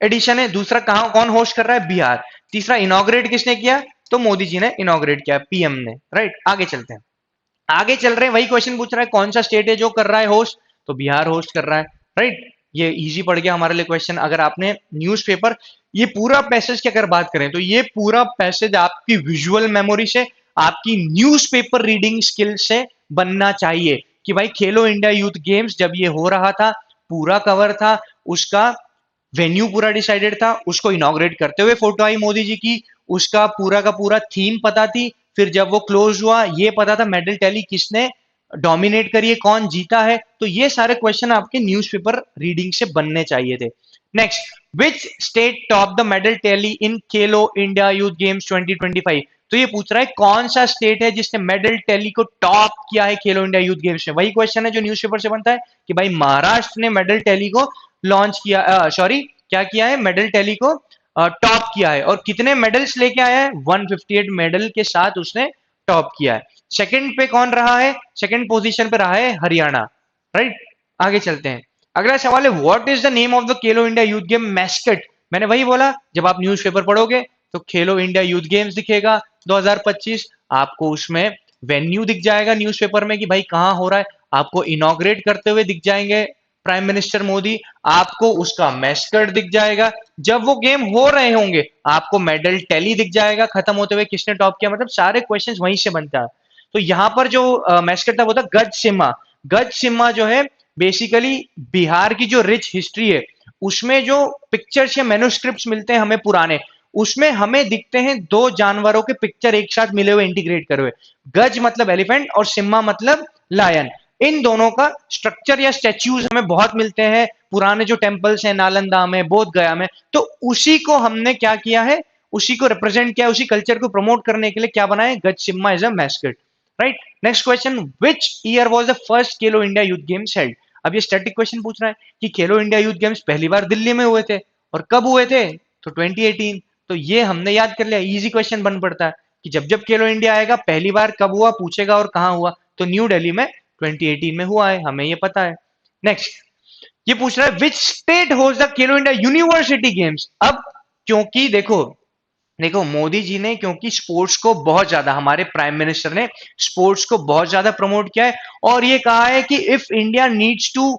एडिशन है, दूसरा कहां कौन होस्ट कर रहा है, बिहार। तीसरा इनॉग्रेट किसने किया, तो मोदी जी ने इनॉग्रेट किया, पीएम ने, राइट। आगे चलते हैं, आगे चल रहे हैं, वही क्वेश्चन पूछ रहा है कौन सा स्टेट है जो कर रहा है होस्ट, तो बिहार होस्ट कर रहा है, राइट। ये इजी पड़ गया हमारे लिए क्वेश्चन। अगर आपने न्यूज़पेपर, ये पूरा पैसेज की अगर बात करें तो ये पूरा पैसेज आपकी विजुअल मेमोरी से, आपकी न्यूज़पेपर रीडिंग स्किल से बनना चाहिए कि भाई खेलो इंडिया यूथ गेम्स जब ये हो रहा था, पूरा कवर था उसका, वेन्यू पूरा डिसाइडेड था, उसको इनॉग्रेट करते हुए फोटो आई मोदी जी की, उसका पूरा का पूरा थीम पता थी, फिर जब वो क्लोज हुआ ये पता था, मेडल टैली किसने डोमिनेट करी है, कौन जीता है। तो ये सारे क्वेश्चन आपके न्यूज़पेपर रीडिंग से बनने चाहिए थे। Next, which state top the medal tally in Khelo India youth games 2025। तो ये पूछ रहा है कौन सा स्टेट है जिसने मेडल टैली को टॉप किया है खेलो इंडिया यूथ गेम्स में। वही क्वेश्चन है जो न्यूज़पेपर से बनता है कि भाई महाराष्ट्र ने मेडल टैली को लॉन्च किया, सॉरी क्या किया है, मेडल टैली को टॉप किया है। और कितने मेडल्स लेके आया है, 158 मेडल के साथ उसने टॉप किया है। सेकंड पे कौन रहा है, सेकंड पोजीशन पे रहा है हरियाणा, राइट। आगे चलते हैं, अगला सवाल है what is the name of the Khelo India youth game mascot. मैंने वही बोला, जब आप न्यूज़पेपर पढ़ोगे तो खेलो इंडिया यूथ गेम्स दिखेगा 2025, आपको उसमें वेन्यू दिख जाएगा न्यूज़पेपर में कि भाई कहां हो रहा है, आपको इनॉग्रेट करते हुए दिख जाएंगे प्राइम मिनिस्टर मोदी, आपको उसका मैस्कट दिख जाएगा, जब वो गेम हो रहे होंगे आपको मेडल टैली दिख जाएगा, खत्म होते हुए किसने टॉप किया। मतलब सारे क्वेश्चंस वहीं से बनता है। तो यहां पर जो मैस्कट था वो था गज सिम्हा। गज सिम्हा जो है बेसिकली बिहार की जो रिच हिस्ट्री है उसमें जो पिक्चर्स या मैन्युस्क्रिप्ट्स मिलते हैं हमें पुराने, उसमें हमें दिखते हैं दो जानवरों के पिक्चर एक साथ मिले हुए, इंटीग्रेट करे हुए। गज मतलब एलिफेंट और सिम्हा मतलब लायन। इन दोनों का स्ट्रक्चर या स्टैच्यूज हमें बहुत मिलते हैं पुराने जो टेम्पल्स हैं नालंदा में, बोध गया में। तो उसी को हमने क्या किया है, उसी को रिप्रेजेंट किया, उसी कल्चर को प्रमोट करने के लिए क्या बनाए, Gaj Simha as a mascot, right. Next question, which year was the first Khelo India youth games held. अब ये स्टैटिक क्वेश्चन पूछ रहा है कि खेलो इंडिया यूथ गेम्स पहली बार दिल्ली में हुए थे और कब हुए थे, तो 2018। तो ये हमने याद कर लिया, इजी क्वेश्चन बन पड़ता है कि जब जब खेलो इंडिया आएगा पहली बार कब हुआ पूछेगा और कहां हुआ, तो न्यू दिल्ली में 2018 में हुआ है, हमें ये पता है। नेक्स्ट, ये पूछ रहा है which state host the Khelo India university games. अब क्योंकि देखो देखो मोदी जी ने, क्योंकि स्पोर्ट्स को बहुत ज्यादा, हमारे प्राइम मिनिस्टर ने स्पोर्ट्स को बहुत ज्यादा प्रमोट किया है और ये कहा है कि if India needs to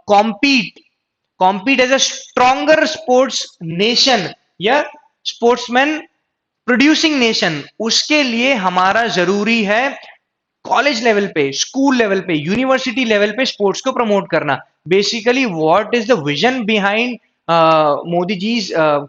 compete compete as a stronger sports nation या स्पोर्ट्समैन प्रोड्यूसिंग नेशन, उसके लिए हमारा जरूरी है कॉलेज लेवल पे, स्कूल लेवल पे, यूनिवर्सिटी लेवल पे स्पोर्ट्स को प्रमोट करना। Basically what is the vision behind Modi ji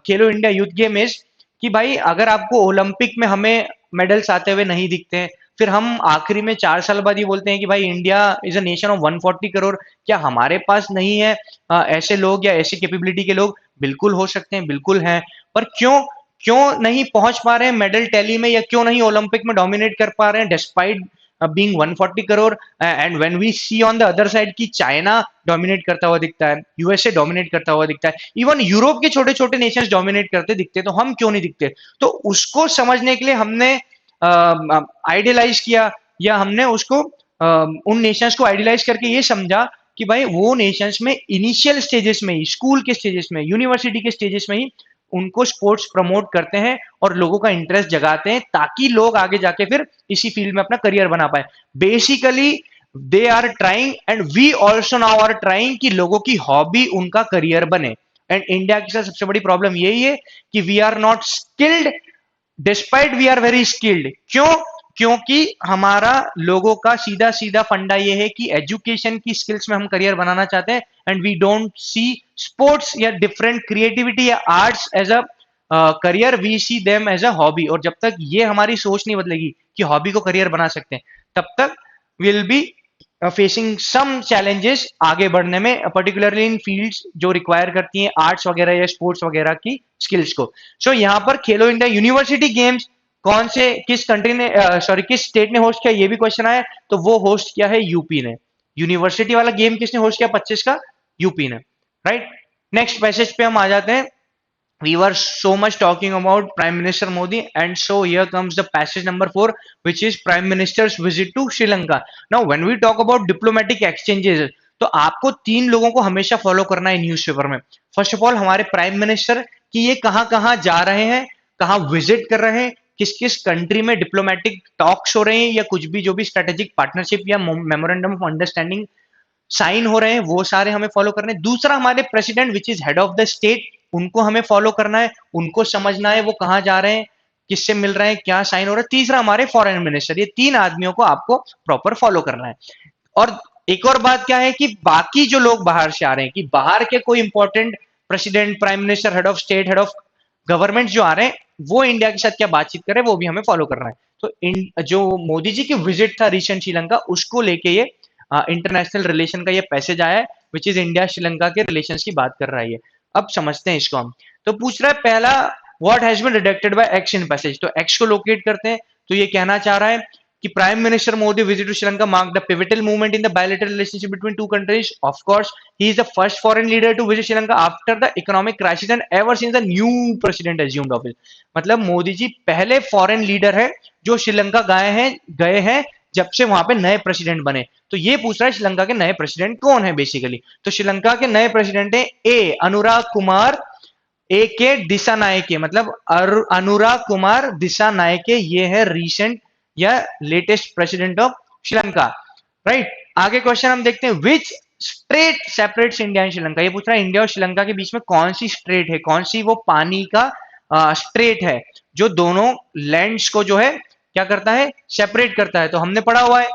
Khelo India youth game is कि भाई अगर आपको ओलंपिक में हमें मेडल्स आते हुए नहीं दिखते हैं, फिर हम आखिरी में 4 साल बाद ये बोलते हैं कि भाई India is a nation of 140 crore, क्या हमारे पास नहीं है ऐसे लोग या ऐसी कैपेबिलिटी के लोग? बिल्कुल हो सकते हैं, बिल्कुल हैं, पर क्यों क्यों नहीं पहुंच पा रहे हैं मेडल टैली में, या क्यों नहीं ओलंपिक में डोमिनेट कर पा रहे हैं despite being 140 crore? And when we see on the other side कि चाइना डोमिनेट करता हुआ दिखता है, यूएसए डोमिनेट करता हुआ दिखता है, इवन यूरोप के छोटे छोटे नेशंस डोमिनेट करते दिखते, तो हम क्यों नहीं दिखते? तो उसको समझने के लिए हमने आइडियलाइज किया, या हमने उसको उन नेशंस को आइडियलाइज करके ये समझा कि भाई वो नेशंस में इनिशियल स्टेजेस में ही, स्कूल के स्टेजेस में, यूनिवर्सिटी के स्टेजेस में ही उनको स्पोर्ट्स प्रमोट करते हैं और लोगों का इंटरेस्ट जगाते हैं, ताकि लोग आगे जाके फिर इसी फील्ड में अपना करियर बना पाए। Basically they are trying and we also now are trying कि लोगों की हॉबी उनका करियर बने। एंड इंडिया के साथ सबसे बड़ी प्रॉब्लम यही है कि we are not skilled despite we are very skilled. क्यों? क्योंकि हमारा लोगों का सीधा सीधा फंडा ये है कि एजुकेशन की स्किल्स में हम करियर बनाना चाहते हैं, and we don't see sports या डिफरेंट क्रिएटिविटी या arts as a career, we see them as a hobby. और जब तक ये हमारी सोच नहीं बदलेगी कि हॉबी को करियर बना सकते हैं, तब तक will be facing some challenges आगे बढ़ने में, पर्टिकुलरली इन फील्ड्स जो रिक्वायर करती हैं आर्ट्स वगैरह या स्पोर्ट्स वगैरह की स्किल्स को। सो यहाँ पर खेलो इंडिया यूनिवर्सिटी गेम्स कौन से, किस कंट्री ने, सॉरी किस स्टेट ने होस्ट किया, ये भी क्वेश्चन आया, तो वो होस्ट किया है यूपी ने। यूनिवर्सिटी वाला गेम किसने होस्ट किया 25 का? यूपी ने, राइट। नेक्स्ट पैसेज पे हम आ जाते हैं। We were so much talking about Prime Minister Modi, and so here comes the passage number 4, which is Prime Minister's visit to Sri Lanka. Now when we talk about diplomatic exchanges, तो आपको 3 लोगों को हमेशा फॉलो करना है न्यूज़पेपर में। फर्स्ट ऑफ ऑल हमारे प्राइम मिनिस्टर कि ये कहाँ कहाँ जा रहे हैं, कहाँ विजिट कर रहे हैं, किस किस कंट्री में डिप्लोमेटिक टॉक्स हो रहे हैं, या कुछ भी जो भी स्ट्रेटेजिक पार्टनरशिप या मेमोरेंडम ऑफ अंडरस्टैंडिंग साइन हो रहे हैं, वो सारे हमें फॉलो करने हैं। दूसरा हमारे president which is head of the state, उनको हमें फॉलो करना है, उनको समझना है वो कहाँ जा रहे हैं, किससे मिल रहे हैं, क्या साइन हो रहा है। तीसरा हमारे फॉरेन मिनिस्टर, ये 3 आदमियों को आपको प्रॉपर फॉलो करना है। और एक और बात क्या है कि बाकी जो लोग बाहर से आ रहे हैं, कि बाहर के कोई important president, prime minister, head of state, head of government जो आ रहे हैं, वो इंडिया के साथ क्या बातचीत करें, वो भी हमें फॉलो करना है। तो जो मोदी जी की विजिट था रिसेंट श्रीलंका, उसको लेके ये इंटरनेशनल रिलेशन का ये पैसेज आया है, विच इज इंडिया श्रीलंका के रिलेशंस की बात कर रहा है ये। अब समझते हैं इसको हम। तो पूछ रहा है पहला, what has been redacted by X in passage, तो एक्स को लोकेट करते हैं। तो ये कहना चाह रहा है कि prime minister Modi visit to Sri Lanka marked a pivotal movement in the bilateral relationship between two countries. Of course he is the first foreign leader to visit Sri Lanka after the economic crisis and ever since the new president assumed office. मतलब मोदी जी पहले फॉरेन लीडर है जो श्रीलंका गए हैं जब से वहां पे नए प्रेसिडेंट बने। तो ये पूछ रहा है श्रीलंका के नए प्रेसिडेंट कौन है बेसिकली। तो श्रीलंका के नए प्रेसिडेंट है ए अनुराग कुमार, ए के दिशा नायके, मतलब अनुराग कुमार दिशा नायके, ये है रीसेंट या latest president of Sri Lanka, right. आगे क्वेश्चन हम देखते हैं, which strait separates India and Sri Lanka. ये पूछ रहा है इंडिया और श्रीलंका के बीच में कौन सी स्ट्रेट है, कौन सी वो पानी का स्ट्रेट है जो दोनों लैंड्स को जो है क्या करता है, सेपरेट करता है। तो हमने पढ़ा हुआ है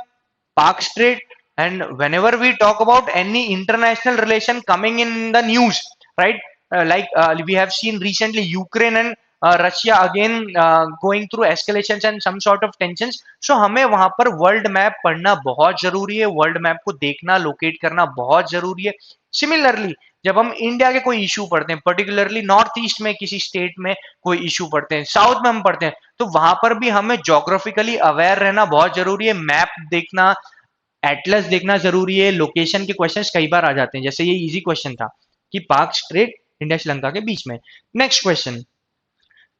Palk strait. And whenever we talk about any international relation coming in the news, right, like we have seen recently Ukraine and Russia again going through escalations and some sort of tensions. So हमें वहां पर वर्ल्ड मैप पढ़ना बहुत जरूरी है, वर्ल्ड मैप को देखना, लोकेट करना बहुत जरूरी है। सिमिलरली जब हम इंडिया के कोई इशू पढ़ते हैं, पर्टिकुलरली नॉर्थ ईस्ट में किसी स्टेट में कोई इशू पढ़ते हैं, साउथ में हम पढ़ते हैं, तो वहां पर भी हमें जोग्राफिकली अवेयर रहना बहुत जरूरी है। मैप देखना, एटलस देखना जरूरी है। लोकेशन के क्वेश्चंस कई बार आ जाते हैं, जैसे ये इजी क्वेश्चन था कि पाक स्ट्रेट इंडिया श्रीलंका के बीच में। Next question,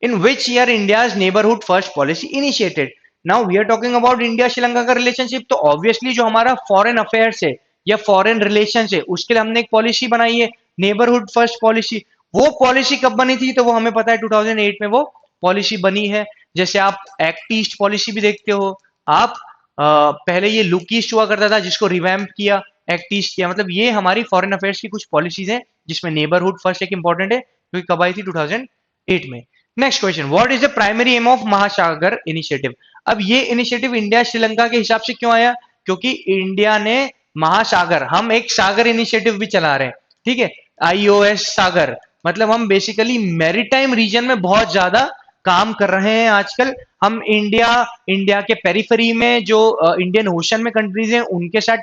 in which year India's neighbourhood first policy initiated. Now we are talking about India Sri Lanka का रिलेशनशिप, तो ऑब्वियसली जो हमारा फॉरेन अफेयर्स है या फॉरेन रिलेशन है, उसके लिए हमने एक पॉलिसी बनाई है, नेबरहुड फर्स्ट पॉलिसी। वो पॉलिसी कब बनी थी, तो वो हमें पता है 2008 में वो पॉलिसी बनी है। जैसे आप एक्ट ईस्ट पॉलिसी भी देखते हो आप, पहले ये लुक ईस्ट हुआ करता था जिसको रिवैम्प किया, एक्ट ईस्ट किया। मतलब ये हमारी फॉरेन अफेयर्स की कुछ पॉलिसीज हैं जिसमें नेबरहुड फर्स्ट एक इंपॉर्टेंट है, क्योंकि कब आई थी 2008 में। Next question, what is the primary aim of महासागर इनिशिएटिव। अब ये इनिशिएटिव इंडिया श्रीलंका के हिसाब से क्यों आया, क्योंकि इंडिया ने महासागर, हम एक सागर इनिशिएटिव भी चला रहे हैं, ठीक है, आईओएस सागर, मतलब हम बेसिकली मैरीटाइम रीजन में बहुत ज्यादा काम कर रहे हैं आजकल। हम इंडिया के पेरिफेरी में जो इंडियन ओशन में कंट्रीज हैं उनके साथ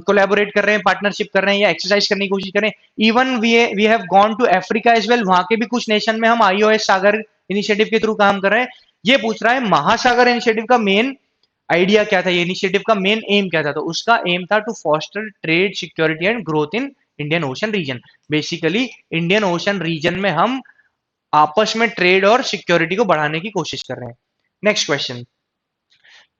कोलैबोरेट कर रहे हैं, पार्टनरशिप कर रहे हैं या एक्सरसाइज करने की कोशिश कर रहे हैं। Even we have gone to Africa as well, वहां के भी कुछ नेशन में हम आईओएस सागर इनिशिएटिव के थ्रू काम कर रहे हैं। ये पूछ रहा है महासागर इनिशिएटिव का मेन आइडिया क्या था, ये इनिशिएटिव का मेन एम क्या था, तो उसका एम था to foster trade, security and growth in Indian Ocean region. Basically Indian Ocean region में हम आपस में ट्रेड और सिक्योरिटी को बढ़ाने की कोशिश कर रहे हैं। Next question,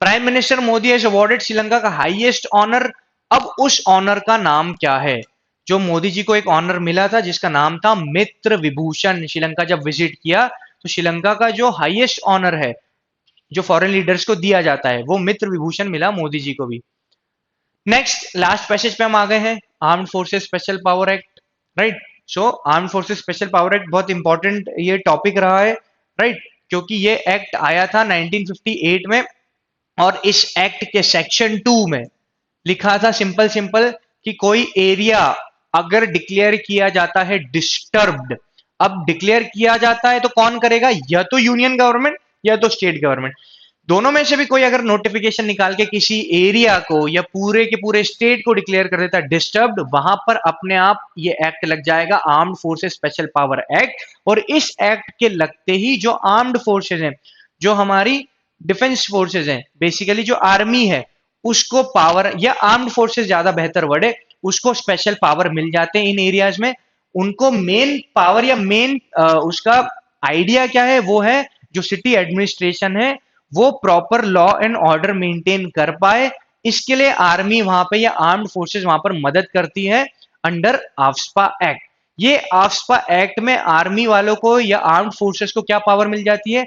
prime minister Modi has awarded Sri Lanka का हाईएस्ट ऑनर। अब उस ऑनर का नाम क्या है, जो मोदी जी को एक ऑनर मिला था जिसका नाम था मित्र विभूषण। श्रीलंका जब विजिट किया तो श्रीलंका का जो हाईएस्ट ऑनर है जो फॉरेन लीडर्स को दिया जाता है वो मित्र विभूषण मिला मोदी जी को भी। नेक्स्ट लास्ट पैसेज पे हम आ गए हैं, armed forces special power act, right. So armed forces special power act बहुत इंपॉर्टेंट ये टॉपिक रहा है, राइट, क्योंकि ये एक्ट आया था 1958 में, और इस एक्ट के सेक्शन 2 में लिखा था सिंपल सिंपल कि कोई एरिया अगर डिक्लेयर किया जाता है डिस्टर्ब्ड, अब डिक्लेयर किया जाता है तो कौन करेगा, या तो यूनियन गवर्नमेंट या तो स्टेट गवर्नमेंट, दोनों में से भी कोई अगर नोटिफिकेशन निकाल के किसी एरिया को या पूरे के पूरे स्टेट को डिक्लेयर कर देता है डिस्टर्ब्ड, वहां पर अपने आप ये एक्ट लग जाएगा, armed forces special power act. और इस एक्ट के लगते ही जो आर्म्ड फोर्सेस हैं, जो हमारी डिफेंस फोर्सेस हैं, बेसिकली जो आर्मी है, उसको पावर, या आर्म्ड फोर्सेस ज्यादा बेहतर वर्ड है, उसको स्पेशल पावर मिल जाते हैं इन एरियाज में। उनको मेन पावर या मेन उसका आइडिया क्या है, वो है जो सिटी एडमिनिस्ट्रेशन है वो proper law and order maintain कर पाए, इसके लिए आर्मी वहां पे या आर्म्ड फोर्सेस वहां पर मदद करती है अंडर आफ्स्पा एक्ट। ये आफ्स्पा एक्ट में आर्मी वालों को या आर्म्ड फोर्सेस को क्या पावर मिल जाती है,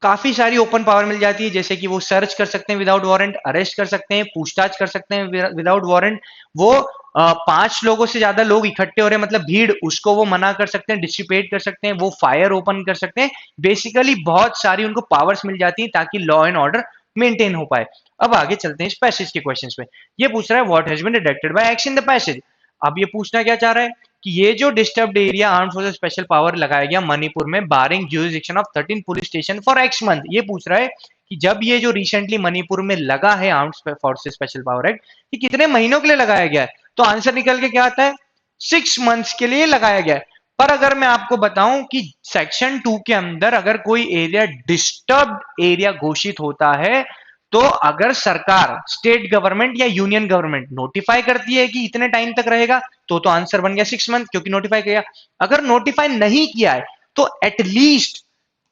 काफी सारी ओपन पावर मिल जाती है, जैसे कि वो सर्च कर सकते हैं विदाउट वारंट, अरेस्ट कर सकते हैं, पूछताछ कर सकते हैं विदाउट वारंट, वो 5 लोगों से ज्यादा लोग इकट्ठे हो रहे हैं मतलब भीड़, उसको वो मना कर सकते हैं, डिसिपेट कर सकते हैं, वो फायर ओपन कर सकते हैं। बेसिकली बहुत सारी उनको पावर्स मिल जाती हैं ताकि लॉ एंड ऑर्डर मेंटेन हो पाए। अब आगे चलते हैं इस पैसेज के क्वेश्चंस पे। ये पूछ रहा है what has been deducted by act in the passage. अब ये पूछना क्या चाह रहा है कि ये जो disturbed area armed forces special power लगाया गया मणिपुर में, barring jurisdiction of 13 police station for X month, ये पूछ रहा है कि जब ये जो रिसेंटली मणिपुर में लगा है armed forces special power act, ये कितने महीनों के लिए लगाया गया है, तो आंसर निकल के क्या आता है, 6 मंथ्स के लिए लगाया गया है। पर अगर मैं आपको बताऊं कि सेक्शन 2 के अंदर अगर कोई एरिया डिस्टर्ब्ड एरिया घोषित होता है, तो अगर सरकार, स्टेट गवर्नमेंट या यूनियन गवर्नमेंट नोटिफाई करती है कि इतने टाइम तक रहेगा, तो आंसर बन गया 6 मंथ, क्योंकि नोटिफाई किया। अगर नोटिफाई नहीं किया है तो एटलीस्ट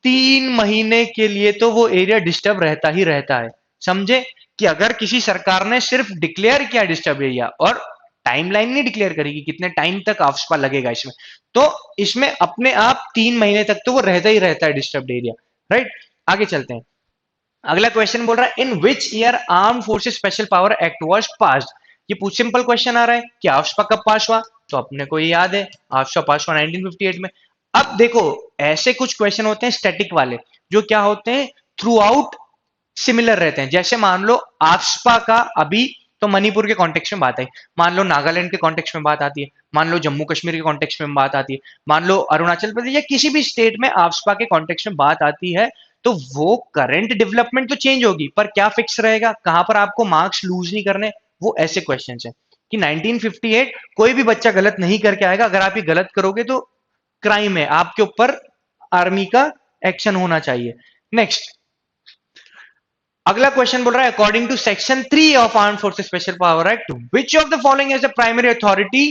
3 महीने के लिए तो वो एरिया डिस्टर्ब रहता ही रहता है। समझे कि अगर किसी सरकार ने सिर्फ डिक्लेयर किया डिस्टर्ब एरिया और टाइमलाइन नहीं डिक्लेयर करेगी कितने टाइम तक आफ्स्पा लगेगा इसमें, तो इसमें अपने आप 3 महीने तक तो वो रहता ही रहता है डिस्टर्ब एरिया, राइट। आगे चलते हैं, अगला क्वेश्चन बोल रहा है in which year armed forces special power act was passed. ये पूछ सिंपल क्वेश्चन आ रहा है कि आफ्स्पा कब पास हुआ, तो अपने को ये याद है आफ्स्पा पास हुआ 1958 में। अब देखो ऐसे कुछ क्वेश्चन होते हैं स्टैटिक वाले जो क्या होते हैं थ्रू आउट सिमिलर रहते हैं। जैसे मान लो आफ्स्पा का अभी तो मणिपुर के कॉन्टेक्स्ट में बात आई, मान लो नागालैंड के कॉन्टेक्स्ट में बात आती है, मान लो जम्मू कश्मीर के कॉन्टेक्स्ट में बात आती है, मान लो अरुणाचल प्रदेश या किसी भी स्टेट में आफ्स्पा के कॉन्टेक्स्ट में बात आती है, तो वो करंट डेवलपमेंट तो चेंज होगी पर क्या फिक्स रहेगा, कहां पर आपको मार्क्स लूज नहीं करने, वो ऐसे क्वेश्चन है कि 1958 कोई भी बच्चा गलत नहीं करके आएगा, अगर आप ये गलत करोगे तो क्राइम है, आपके ऊपर आर्मी का एक्शन होना चाहिए। नेक्स्ट अगला क्वेश्चन बोल रहा है according to section 3 of armed forces special power act which of the following as a primary authority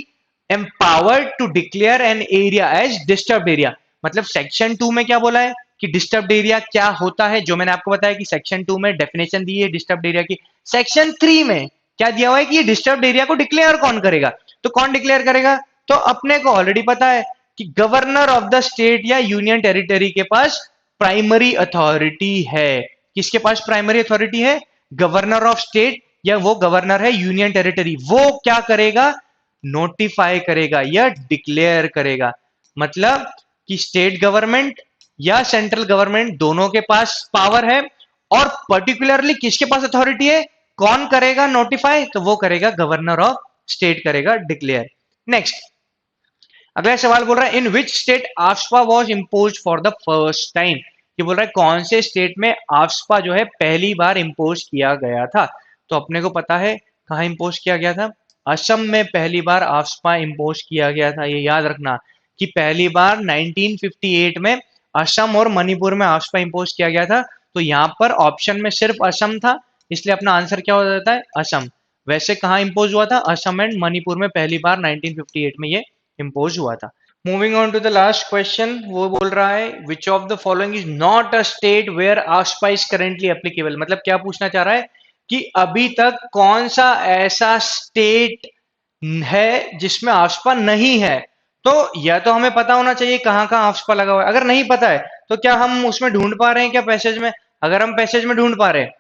empowered to declare an area as disturbed area. मतलब सेक्शन 2 में क्या बोला है कि डिस्टर्ब्ड एरिया क्या होता है, जो मैंने आपको बताया कि सेक्शन 2 में डेफिनेशन दी है डिस्टर्ब्ड एरिया की, सेक्शन 3 में क्या दिया हुआ है कि ये डिस्टर्ब्ड एरिया को डिक्लेयर कौन करेगा, तो कौन डिक्लेयर करेगा, तो अपने को ऑलरेडी पता है कि गवर्नर ऑफ द स्टेट या यूनियन टेरिटरी के पास प्राइमरी अथॉरिटी है। किसके पास प्राइमरी अथॉरिटी है, गवर्नर ऑफ स्टेट या वो गवर्नर है यूनियन टेरिटरी, वो क्या करेगा, नोटिफाई करेगा या डिक्लेयर करेगा। मतलब कि स्टेट गवर्नमेंट या सेंट्रल गवर्नमेंट दोनों के पास पावर है, और पर्टिकुलरली किसके पास अथॉरिटी है, कौन करेगा नोटिफाई, तो वो करेगा गवर्नर ऑफ स्टेट करेगा डिक्लेयर। नेक्स्ट अगला सवाल बोल रहा है in which state AFSPA was imposed for the first time. ये बोल रहा है कौन से स्टेट में आफ्सपा जो है पहली बार इम्पोज किया गया था। तो अपने को पता है कहाँ इम्पोज किया गया था, असम में पहली बार आफ्सपा इम्पोज किया गया था। ये याद रखना कि पहली बार 1958 में असम और मणिपुर में आफ्सपा इम्पोज किया गया था। तो यहाँ पर ऑप्शन में सिर्फ असम था, इसलिए अपना आंसर क्या हो जाता है, असम। वैसे कहाँ इम्पोज हुआ था, असम एंड मणिपुर में पहली बार 1958 में ये इम्पोज हुआ था। Moving on to the last question, वो बोल रहा है which of the following is not a state where AFSPA is currently applicable. मतलब क्या पूछना चाह रहा है कि अभी तक कौन सा ऐसा स्टेट है जिसमें आफ्सपा नहीं है। तो या तो हमें पता होना चाहिए कहाँ कहाँ आफ्सपा लगा हुआ है, अगर नहीं पता है तो क्या हम उसमें ढूंढ पा रहे हैं क्या पैसेज में। अगर हम पैसेज में ढूंढ पा रहे हैं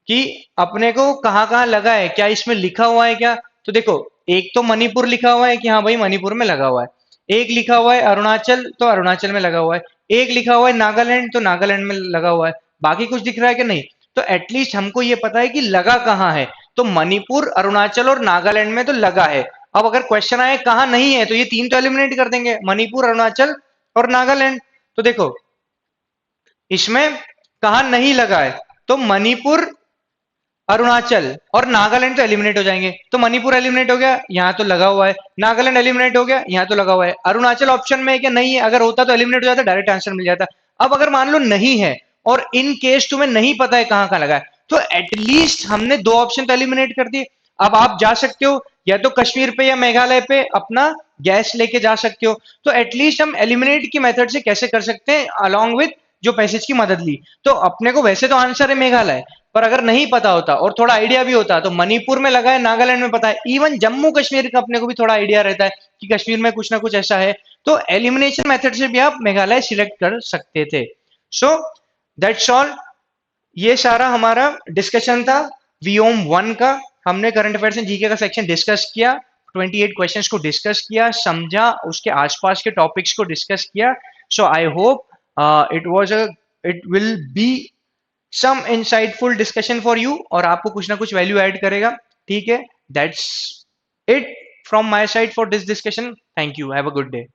कि अपने को कहाँ कहाँ लगा है, क्या इसमें लिखा हुआ है क्या, तो देखो एक तो मणिपुर लिखा हुआ है कि हाँ भाई मणिपुर में लगा हुआ है, एक लिखा हुआ है अरुणाचल तो अरुणाचल में लगा हुआ है, एक लिखा हुआ है नागालैंड तो नागालैंड में लगा हुआ है, बाकी कुछ दिख रहा है कि नहीं। तो एटलीस्ट हमको ये पता है कि लगा कहाँ है, तो मणिपुर अरुणाचल और नागालैंड में तो लगा है। अब अगर क्वेश्चन आए कहाँ नहीं है, तो ये तीन तो एलिमिनेट कर देंगे, मणिपुर अरुणाचल और नागालैंड। तो देखो इसमें कहाँ नहीं लगा है, तो मणिपुर अरुणाचल और नागालैंड तो एलिमिनेट हो जाएंगे। तो मणिपुर एलिमिनेट हो गया, यहाँ तो लगा हुआ है, नागालैंड एलिमिनेट हो गया, यहाँ तो लगा हुआ है, अरुणाचल ऑप्शन में है क्या, नहीं है, अगर होता तो एलिमिनेट हो जाता, डायरेक्ट आंसर मिल जाता। अब अगर मान लो नहीं है और इन केस तुम्हें नहीं पता है कहाँ कहाँ लगा है, तो एटलीस्ट हमने दो ऑप्शन तो एलिमिनेट कर दिए। अब आप जा सकते हो या तो कश्मीर पे या मेघालय पे अपना गैस लेके जा सकते हो। तो एटलीस्ट हम एलिमिनेट की मेथड से कैसे कर सकते हैं, अलॉन्ग विथ जो पैसेज की मदद ली। तो अपने को वैसे तो आंसर है मेघालय, पर अगर नहीं पता होता और थोड़ा आइडिया भी होता तो मणिपुर में लगा है, नागालैंड में पता है, इवन जम्मू कश्मीर का अपने को भी थोड़ा आइडिया रहता है कि कश्मीर में कुछ ना कुछ ऐसा है, तो एलिमिनेशन मेथड से भी आप मेघालय सिलेक्ट कर सकते थे। सो दैट्स ऑल, ये सारा हमारा डिस्कशन था वीओम 1 का। हमने करंट अफेयर्स एंड जीके का सेक्शन डिस्कस किया, 28 क्वेश्चंस को डिस्कस किया, समझा, उसके आसपास के टॉपिक्स को डिस्कस किया। So I hope it will be some insightful discussion for you, और आपको कुछ ना कुछ वैल्यू ऐड करेगा। ठीक है, that's it from my side for this discussion. Thank you, have a good day.